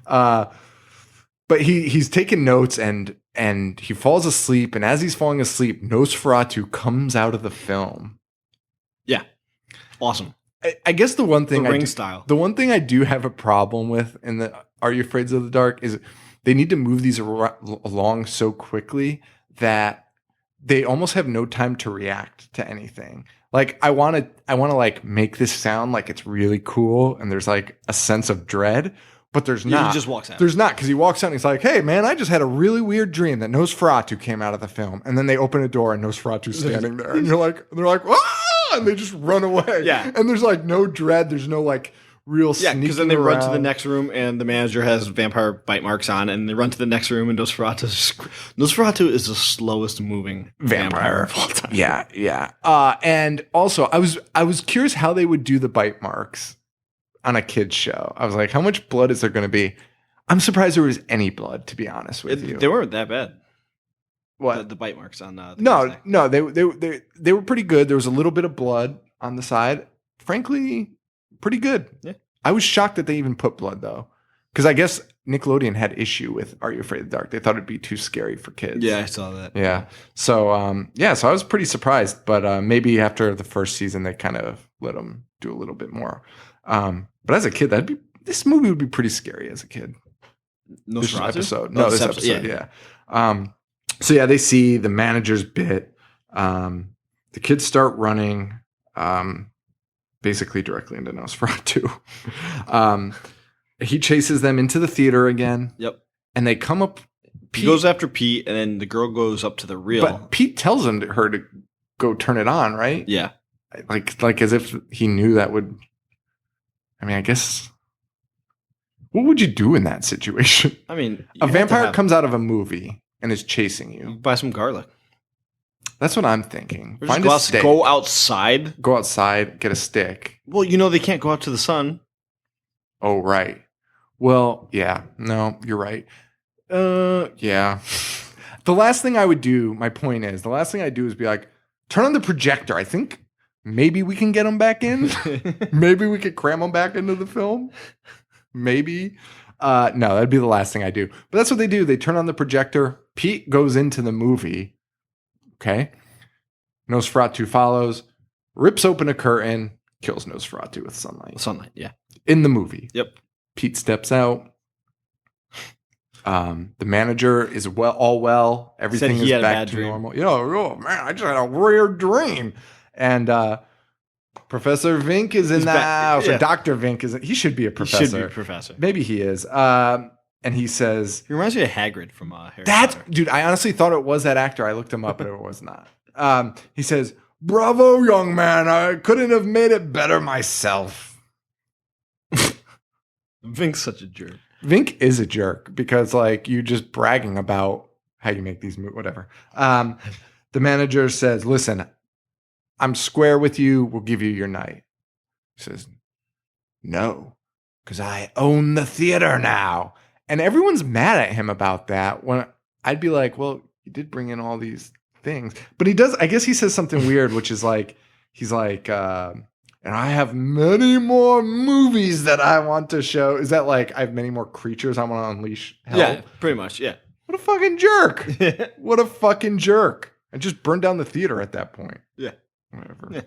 But he's taking notes and he falls asleep, and as he's falling asleep, Nosferatu comes out of the film. Yeah. Awesome. I guess the one thing the one thing I do have a problem with in the Are You Afraid of the Dark is they need to move these along so quickly that they almost have no time to react to anything. Like, I want to like make this sound like it's really cool and there's like a sense of dread, but there's not. He just walks out. There's not, because he walks out and he's like, "Hey man, I just had a really weird dream that Nosferatu came out of the film," and then they open a door and Nosferatu's standing there, and they're like, "Ah!" And they just run away. Yeah. And there's like no dread. There's no like real sneaking because then they run to the around. next room and the manager has vampire bite marks on, and they run to the next room and Nosferatu is the slowest moving vampire of all time. Yeah. And also, I was curious how they would do the bite marks on a kid's show. I was like, how much blood is there going to be? I'm surprised there was any blood, to be honest with you. They weren't that bad. What? The bite marks on the No, they were pretty good. There was a little bit of blood on the side. Frankly, pretty good. Yeah. I was shocked that they even put blood, though, because I guess Nickelodeon had issue with Are You Afraid of the Dark? They thought it'd be too scary for kids. Yeah, I saw that. Yeah. So so I was pretty surprised, but maybe after the first season they kind of let them do a little bit more. But as a kid, this movie would be pretty scary as a kid. This episode. No, this episode. Yeah. So yeah, they see the manager's bit. The kids start running, basically directly into Nosferatu. He chases them into the theater again. Yep. And they come up. He goes after Pete, and then the girl goes up to the reel. But Pete tells her to go turn it on, right? Yeah. Like as if he knew that would. I mean, I guess. What would you do in that situation? I mean, A vampire comes out of a movie and is chasing you. Buy some garlic. That's what I'm thinking. Or Find just a stick. go outside. Go outside, get a stick. Well, they can't go out to the sun. Oh, right. Well, yeah. No, you're right. Yeah. The last thing I would do, my point is, the last thing I do is be like, turn on the projector. I think maybe we can get them back in. Maybe we could cram them back into the film. Maybe. No, that'd be the last thing I do. But that's what they do. They turn on the projector. Pete goes into the movie. Okay. Nosferatu follows, rips open a curtain, kills Nosferatu with sunlight. Sunlight, yeah. In the movie. Yep. Pete steps out. The manager is all well. Everything is back to normal. Oh man, I just had a weird dream. And Professor Vink is in the house. Or Dr. Vink is. He should be a professor. He should be a professor. Maybe he is. And he says, he reminds me of Hagrid from Harry Potter. Dude, I honestly thought it was that actor. I looked him up, but it was not. He says, "Bravo, young man. I couldn't have made it better myself." Vink's such a jerk. Vink is a jerk because, like, you're just bragging about how you make these moves, whatever. The manager says, "Listen, I'm square with you. We'll give you your night." He says, "No, because I own the theater now." And everyone's mad at him about that. When I'd be like, well, you did bring in all these things. But he does, I guess he says something weird, which is like, he's like, and I have many more movies that I want to show. Is that like, I have many more creatures I want to unleash hell? Yeah, pretty much, yeah. What a fucking jerk. What a fucking jerk. I just burned down the theater at that point. Yeah. Whatever. Yeah.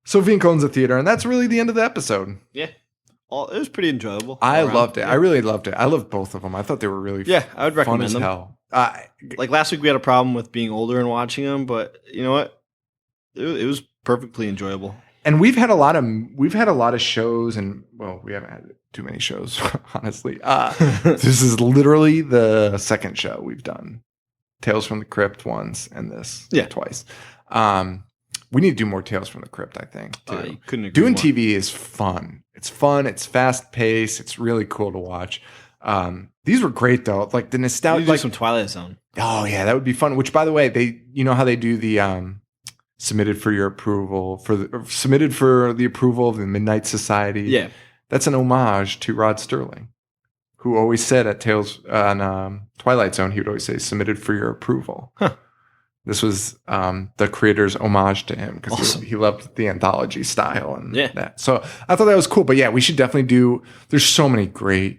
So Vink owns the theater, and that's really the end of the episode. Yeah. It was pretty enjoyable. I loved it. I really loved it. I loved both of them. I thought they were really I would recommend fun as them. hell. Like last week, we had a problem with being older and watching them, but you know what? It was perfectly enjoyable. And we've had a lot of shows, and well, we haven't had too many shows, honestly. This is literally the second show we've done. Tales from the Crypt once, and this twice. We need to do more Tales from the Crypt, I think, too. Couldn't agree Doing more. TV is fun. It's fun. It's fast paced. It's really cool to watch. These were great though. Like the nostalgia, like some Twilight Zone. Oh yeah, that would be fun. Which, by the way, how they do the submitted for the approval of the Midnight Society. Yeah, that's an homage to Rod Sterling, who always said at Tales on Twilight Zone, he would always say submitted for your approval. Huh. This was the creator's homage to him because awesome. he loved the anthology style and Yeah. that. So I thought that was cool. But yeah, we should definitely do. There's so many great.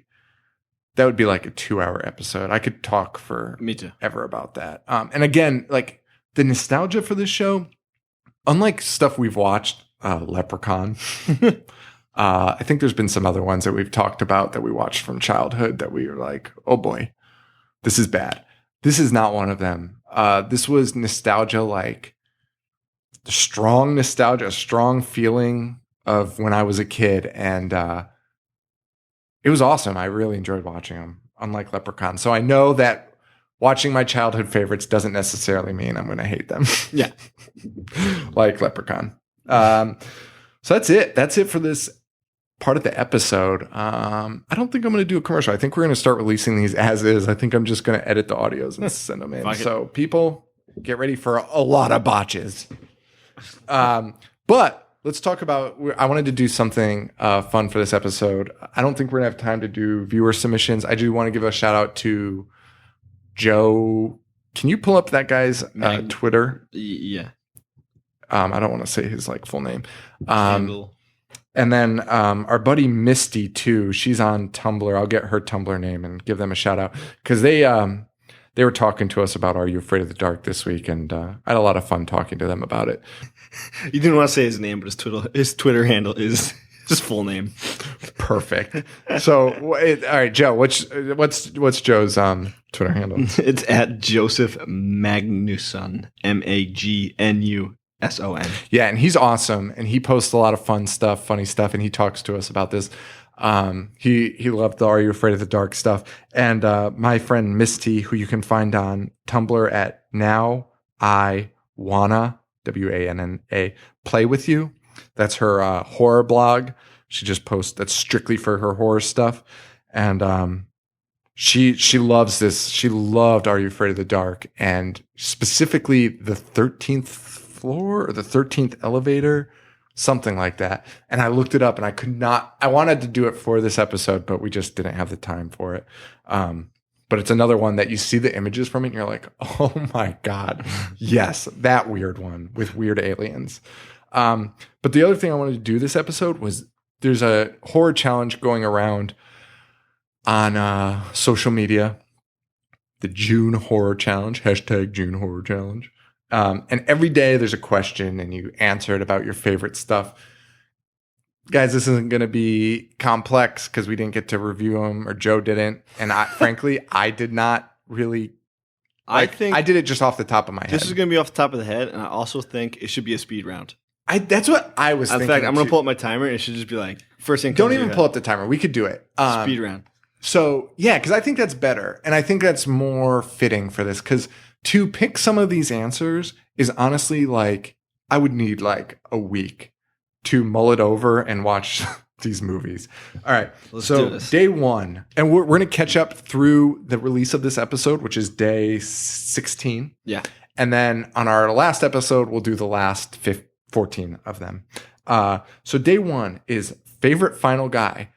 That would be like a 2-hour episode. I could talk for Me too. ever about that. And again, like the nostalgia for this show, unlike stuff we've watched, Leprechaun. I think there's been some other ones that we've talked about that we watched from childhood that we were like, oh boy, this is bad. This is not one of them. This was nostalgia, like strong nostalgia, a strong feeling of when I was a kid. And it was awesome. I really enjoyed watching them, unlike Leprechaun. So I know that watching my childhood favorites doesn't necessarily mean I'm going to hate them. Yeah. Like Leprechaun. So that's it. That's it for this part of the episode. I don't think I'm going to do a commercial. I think we're going to start releasing these as is. I think I'm just going to edit the audios and send them in. So people, get ready for a lot of botches. But let's talk about, I wanted to do something fun for this episode. I don't think we're going to have time to do viewer submissions. I do want to give a shout out to Joe. Can you pull up that guy's Twitter? Yeah. I don't want to say his like full name. Handle. And then our buddy Misty too. She's on Tumblr. I'll get her Tumblr name and give them a shout out because they were talking to us about Are You Afraid of the Dark this week, and I had a lot of fun talking to them about it. You didn't want to say his name, but his Twitter handle is his full name. Perfect. So, all right, Joe. What's Joe's Twitter handle? It's at Joseph Magnusson, Magnuson. Yeah, and he's awesome, and he posts a lot of fun stuff, funny stuff, and he talks to us about this. He loved the Are You Afraid of the Dark stuff, and my friend Misty, who you can find on Tumblr at Now I Wanna WANNA Play With You. That's her horror blog. She just posts that's strictly for her horror stuff. and she loves this. She loved Are You Afraid of the Dark, and specifically the 13th floor or the 13th elevator, something like that. And I looked it up, and I wanted to do it for this episode, but we just didn't have the time for it. But it's another one that you see the images from it and you're like, oh my God, yes, that weird one with weird aliens. But the other thing I wanted to do this episode was there's a horror challenge going around on social media, the June Horror Challenge, hashtag June Horror Challenge. And every day there's a question and you answer it about your favorite stuff. Guys, this isn't going to be complex because we didn't get to review them, or Joe didn't. And frankly, I did not really. I think I did it just off the top of my head. This is going to be off the top of the head, and I also think it should be a speed round. That's what I was thinking. In fact, I'm going to pull up my timer, and it should just be like, first thing. Don't even pull up the timer. We could do it. Speed round. So, yeah, because I think that's better. And I think that's more fitting for this. Because to pick some of these answers is honestly like, I would need like a week to mull it over and watch these movies. All right. Let's do this. Day one, and we're going to catch up through the release of this episode, which is day 16. Yeah. And then on our last episode, we'll do the last 14 of them. So day one is favorite final guy.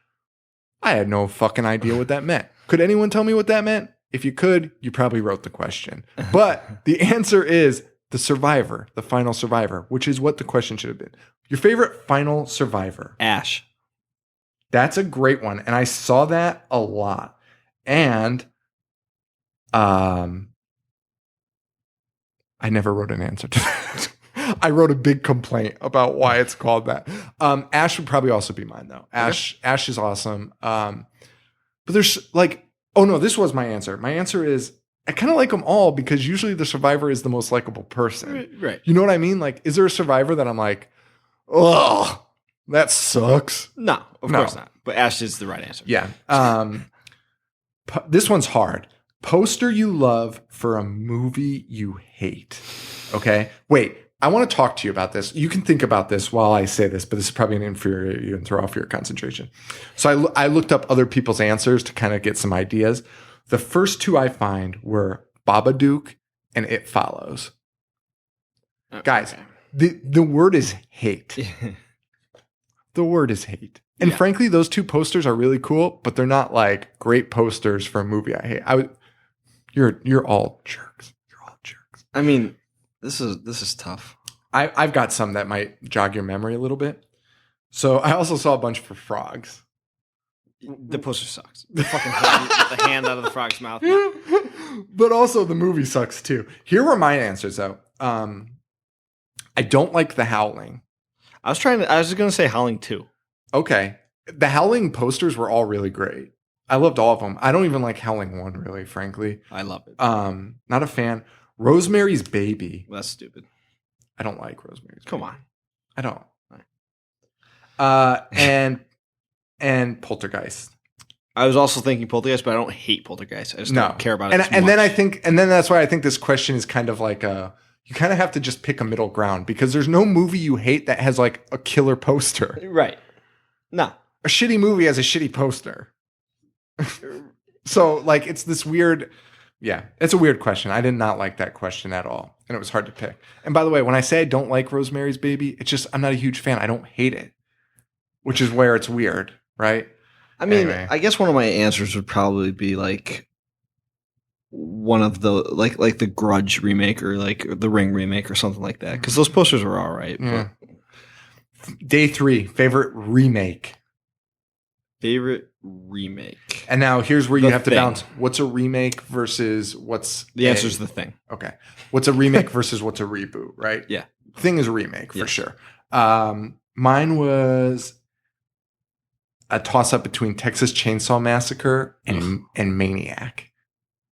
I had no fucking idea what that meant. Could anyone tell me what that meant? If you could, you probably wrote the question. But the answer is the survivor, the final survivor, which is what the question should have been. Your favorite final survivor? Ash. That's a great one. And I saw that a lot. And I never wrote an answer to that. I wrote a big complaint about why it's called that. Ash would probably also be mine, though. Ash is awesome. But there's like, oh no, this was my answer. My answer is I kind of like them all because usually the survivor is the most likable person. Right. You know what I mean? Like, is there a survivor that I'm like, oh, that sucks? No, of course not. But Ash is the right answer. Yeah. This one's hard. Poster you love for a movie you hate. Okay. Wait, I want to talk to you about this. You can think about this while I say this, but this is probably going to infuriate you and throw off your concentration. So I looked up other people's answers to kind of get some ideas. The first two I find were Babadook and It Follows. Guys, the word is hate. The word is hate. And frankly, those two posters are really cool, but they're not like great posters for a movie I hate. You're all jerks. You're all jerks. I mean, this is tough. I've got some that might jog your memory a little bit. So I also saw a bunch for frogs. The poster sucks. The fucking the hand out of the frog's mouth. No. But also the movie sucks too. Here were my answers though. I don't like The Howling. I was just going to say Howling 2. Okay. The Howling posters were all really great. I loved all of them. I don't even like Howling 1 really, frankly. I love it. Not a fan. Rosemary's Baby. Well, that's stupid. I don't like Rosemary's Baby. Come on. I don't. And Poltergeist. I was also thinking Poltergeist, but I don't hate Poltergeist. I just don't care about it. And then that's why I think this question is kind of like you kind of have to just pick a middle ground because there's no movie you hate that has like a killer poster. Right. No. A shitty movie has a shitty poster. So like it's this weird, it's a weird question. I did not like that question at all. And it was hard to pick. And by the way, when I say I don't like Rosemary's Baby, it's just I'm not a huge fan. I don't hate it, which is where it's weird, right? I mean, anyway. I guess one of my answers would probably be like one of the like the Grudge remake or like the Ring remake or something like that because those posters were all right. Yeah. Day 3, favorite remake. Favorite remake. And now here's where you have to balance. What's a remake versus what's the answer is The Thing. Okay. What's a remake versus what's a reboot, right? Yeah. Thing is a remake for sure. Mine was a toss-up between Texas Chainsaw Massacre and Maniac.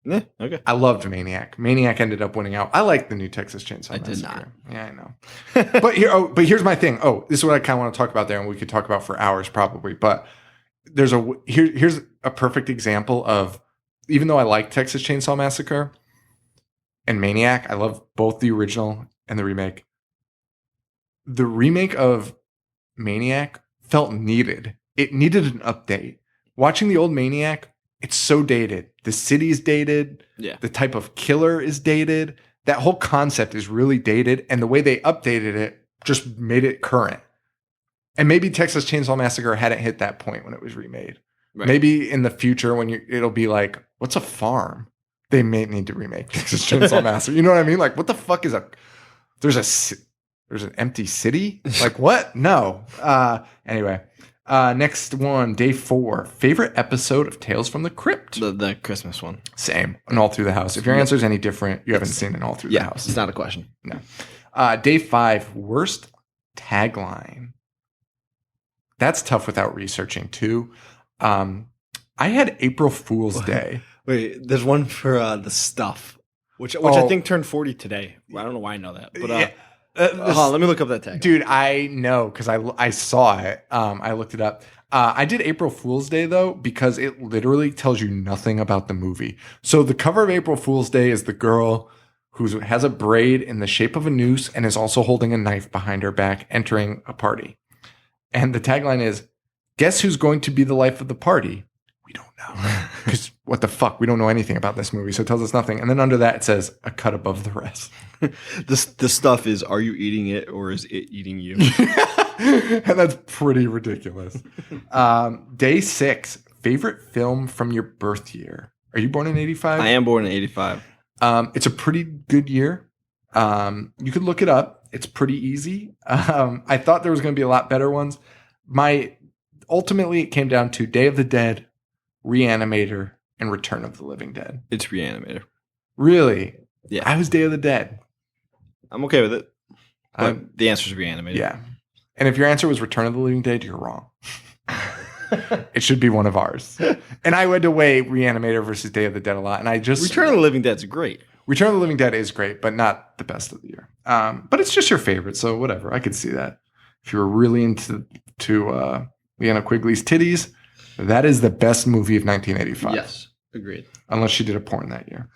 Yeah, okay. I loved Maniac. Maniac ended up winning out. I like the new Texas Chainsaw Massacre. I did not. Yeah, I know. But here's my thing. Oh, this is what I kind of want to talk about there, and we could talk about for hours probably. But here's a perfect example of, even though I like Texas Chainsaw Massacre and Maniac, I love both the original and the remake. The remake of Maniac felt needed. It needed an update Watching the old Maniac, it's so dated. The city's dated. Yeah. The type of killer is dated. That whole concept is really dated. And the way they updated it just made it current. And maybe Texas Chainsaw Massacre hadn't hit that point when it was remade. Right. Maybe in the future when it'll be like, what's a farm? They may need to remake Texas Chainsaw Massacre. You know what I mean? Like, what the fuck is there's an empty city? Like, what? No. Anyway, next one, day 4. Favorite episode of Tales from the Crypt? The Christmas one. Same. And All Through the House. If your answer is any different, you haven't seen an All Through the House. It's not a question. No. Day 5, worst tagline. That's tough without researching too. I had April Fool's Day. Wait, there's one for the stuff, which I think turned 40 today. I don't know why I know that, but let me look up that tag. Dude, I know because I saw it. I looked it up. I did April Fool's Day though because it literally tells you nothing about the movie. So the cover of April Fool's Day is the girl who has a braid in the shape of a noose and is also holding a knife behind her back, entering a party. And the tagline is, "Guess who's going to be the life of the party?" We don't know. Because what the fuck? We don't know anything about this movie, so it tells us nothing. And then under that, it says, "A cut above the rest." The stuff is, are you eating it or is it eating you? And that's pretty ridiculous. Day 6, favorite film from your birth year. Are you born in 85? I am born in 85. It's a pretty good year. You could look it up. It's pretty easy. I thought there was going to be a lot better ones. Ultimately, it came down to Day of the Dead, Reanimator, and Return of the Living Dead. It's Reanimator. Really? Yeah. I was Day of the Dead. I'm okay with it. But the answer is Reanimator. Yeah. And if your answer was Return of the Living Dead, you're wrong. It should be one of ours. And I went away Reanimator versus Day of the Dead a lot. And Return of the Living Dead's great. Return of the Living Dead is great, but not the best of the year. But it's just your favorite, so whatever. I could see that. If you were really into Leanna Quigley's titties, that is the best movie of 1985. Yes, agreed. Unless she did a porn that year.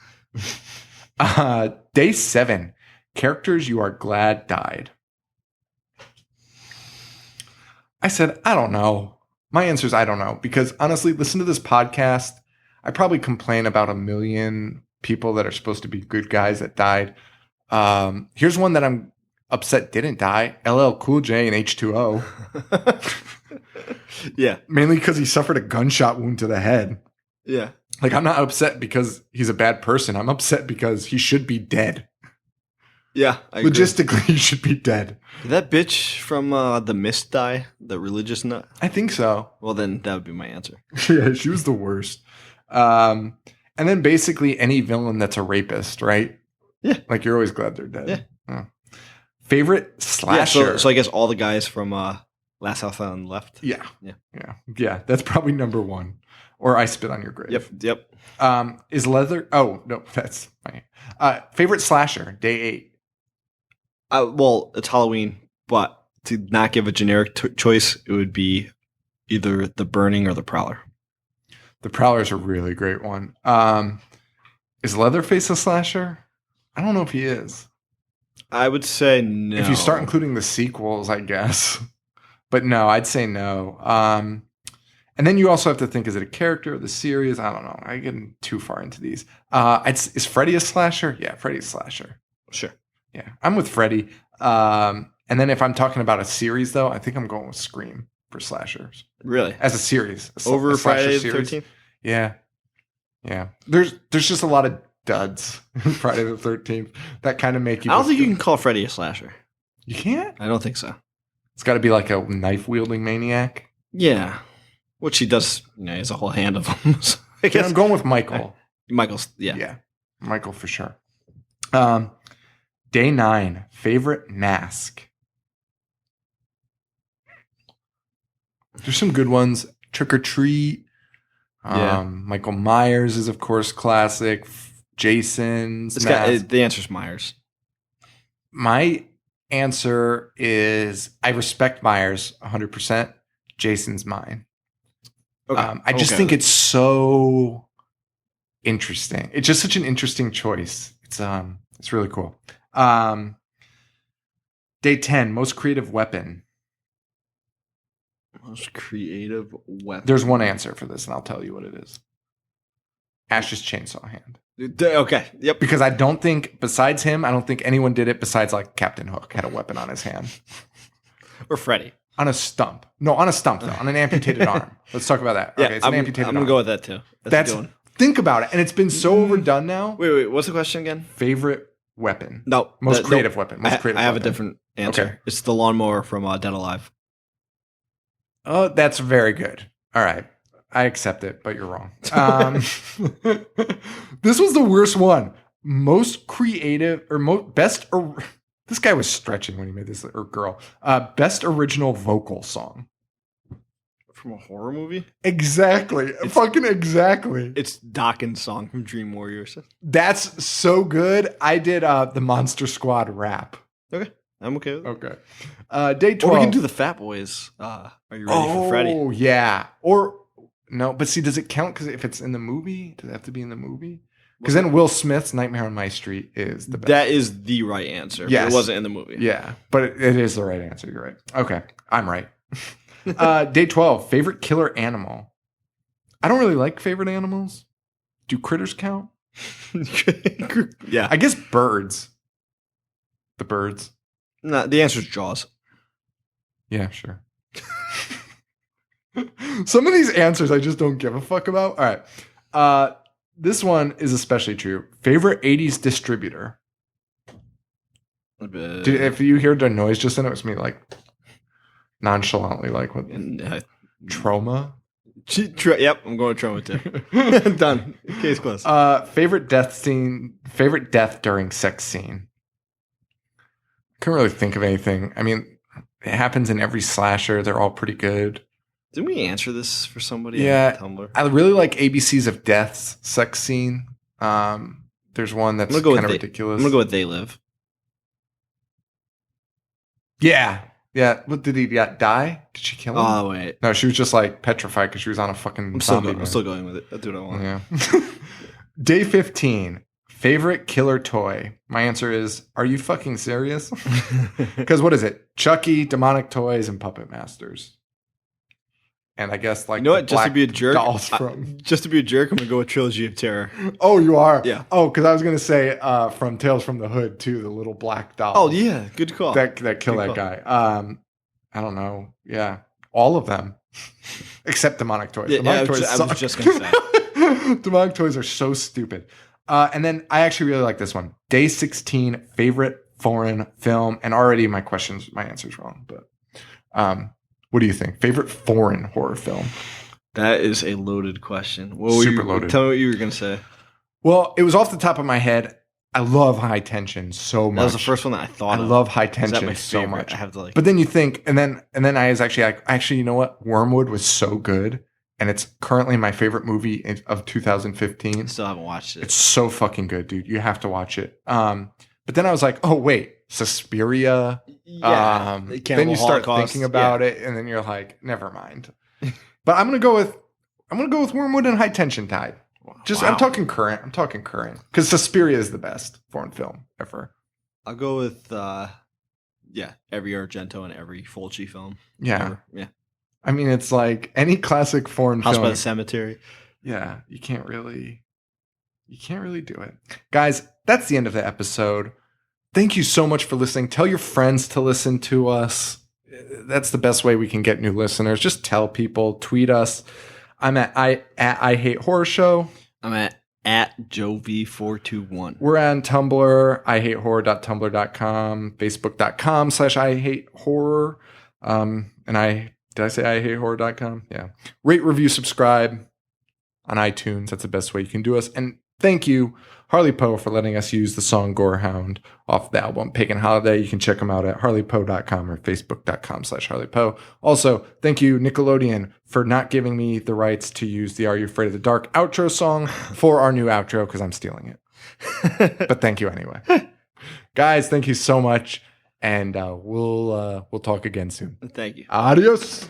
Day 7, characters you are glad died. I said, I don't know. My answer is I don't know. Because honestly, listen to this podcast. I probably complain about a million people that are supposed to be good guys that died. Here's one that I'm upset didn't die. LL Cool J and H2O. Yeah. Mainly because he suffered a gunshot wound to the head. Yeah. Like, I'm not upset because he's a bad person. I'm upset because he should be dead. Yeah. I agree. Logistically, he should be dead. Did that bitch from The Mist die? The religious nut? I think so. Well, then that would be my answer. Yeah, she was the worst. And then basically any villain that's a rapist, right? Yeah. Like, you're always glad they're dead. Yeah. Oh. Favorite slasher? Yeah, so I guess all the guys from Last House on the Left. Yeah. Yeah. Yeah. Yeah. That's probably number 1. Or I Spit on Your Grave. Yep. Is Leather... Oh, no. That's my... favorite slasher? Day 8. Well, it's Halloween, but to not give a generic choice, it would be either The Burning or The Prowler. The Prowler's a really great one. Is Leatherface a slasher? I don't know if he is. I would say no. If you start including the sequels, I guess. But no, I'd say no. And then you also have to think, is it a character of the series? I don't know. I get too far into these. Is Freddy a slasher? Yeah, Freddy's a slasher. Sure. Yeah, I'm with Freddy. And then if I'm talking about a series, though, I think I'm going with Scream for slashers. Really? As a series. Over Friday the 13th? Yeah. Yeah. There's just a lot of duds in Friday the 13th that kind of make you... I don't think you can call Freddy a slasher. You can't? I don't think so. It's got to be like a knife-wielding maniac. Yeah. Which he does, he has a whole hand of them. So I guess I'm going with Michael. Michael's, yeah. Yeah. Michael for sure. Day 9, favorite mask. There's some good ones. Trick or Treat. Michael Myers is, of course, classic. Jason's mask. The answer's Myers. My answer is I respect Myers 100%. Jason's mine. Okay. I just think it's so interesting. It's just such an interesting choice. It's really cool. Day 10, most creative weapon. Most creative weapon. There's one answer for this, and I'll tell you what it is. Ash's chainsaw hand. Okay. Yep. Because I don't think, besides him, I don't think anyone did it besides like Captain Hook had a weapon on his hand. Or Freddy. On a stump. No, on a stump, though. On an amputated arm. Let's talk about that. Yeah, Okay, it's an amputated arm. I'm going to go with that, too. That's a good one. Think about it. And it's been so overdone now. Wait. What's the question again? Favorite weapon. No. Most creative weapon. Most creative I have weapon. a different answer. Okay. It's the lawnmower from Dead Alive. Oh, that's very good. All right. I accept it, but you're wrong. This was the worst one. Most creative or this guy was stretching when he made this, or girl. Best original vocal song. From a horror movie? Exactly. Fucking exactly. It's Dawkins' song from Dream Warriors. That's so good. I did the Monster Squad rap. Okay. I'm okay with it. Okay. Day 12. Or we can do the Fat Boys. Are you ready for Freddy? Oh, yeah. Or, no, but see, does it count? Because if it's in the movie, does it have to be in the movie? Because then Will Smith's Nightmare on My Street is the best. That is the right answer. Yes. It wasn't in the movie. Yeah, but it is the right answer. You're right. Okay, I'm right. Day 12, favorite killer animal. I don't really like favorite animals. Do critters count? Yeah. I guess birds. The birds. No, the answer is Jaws. Yeah, sure. Some of these answers I just don't give a fuck about. All right. This one is especially true. Favorite 80s distributor. Dude, if you hear the noise just then, it was me like nonchalantly like what? Trauma? Yep, I'm going Trauma too. Done. Case closed. Favorite death scene. Favorite death during sex scene. Couldn't really think of anything. I mean, it happens in every slasher. They're all pretty good. Didn't we answer this for somebody on Tumblr? I really like ABCs of Death's sex scene. There's one that's kind of ridiculous. I'm going to go with They Live. Yeah. Yeah. What did he die? Did she kill him? Oh, wait. No, she was just like petrified because she was on a fucking I'm still going with it. I'll do what I want. Yeah. Day 15. Favorite killer toy. My answer is, are you fucking serious? Because what is it? Chucky, Demonic Toys, and Puppet Masters. And I guess like, you know what? Just to be a jerk, I'm going to go with Trilogy of Terror. Oh, you are? Yeah. Oh, because I was going to say from Tales from the Hood too, the little black doll. Oh yeah, good call. That kill that guy. I don't know. Yeah, all of them except Demonic Toys. Yeah, Demonic Toys I was just going to say. Demonic Toys are so stupid. And then I actually really like this one. Day 16, favorite foreign film. And already my answer's wrong, but what do you think? Favorite foreign horror film? That is a loaded question. Super loaded. Tell me what you were going to say. Well, it was off the top of my head. I love High Tension so much. That was the first one that I thought of. I love High Tension so much. I have to like. But then you think, and then I was actually like, you know what? Wormwood was so good. And it's currently my favorite movie of 2015. Still haven't watched it. It's so fucking good, dude. You have to watch it. But then I was like, oh, wait. Suspiria. Yeah. Then you start thinking about it, and then you're like, never mind. But I'm gonna go with Wormwood and High Tension tied. Just wow. I'm talking current because Suspiria is the best foreign film ever. I'll go with every Argento and every Fulci film. Yeah, ever. Yeah. I mean, it's like any classic foreign House film. by the Cemetery. Yeah, you can't really do it, guys. That's the end of the episode. Thank you so much for listening. Tell your friends to listen to us. That's the best way we can get new listeners. Just tell people. Tweet us. I'm at I Hate Horror Show. I'm at JoeV421. We're on Tumblr, IHateHorror.tumblr.com, Facebook.com/IHateHorror. Did I say IHateHorror.com? Yeah. Rate, review, subscribe on iTunes. That's the best way you can do us. And thank you, Harley Poe, for letting us use the song Gorehound off the album Pagan Holiday. You can check them out at harleypoe.com or facebook.com/harleypoe. Also, thank you, Nickelodeon, for not giving me the rights to use the Are You Afraid of the Dark outro song for our new outro because I'm stealing it. But thank you anyway. Guys, thank you so much. And we'll talk again soon. Thank you. Adios.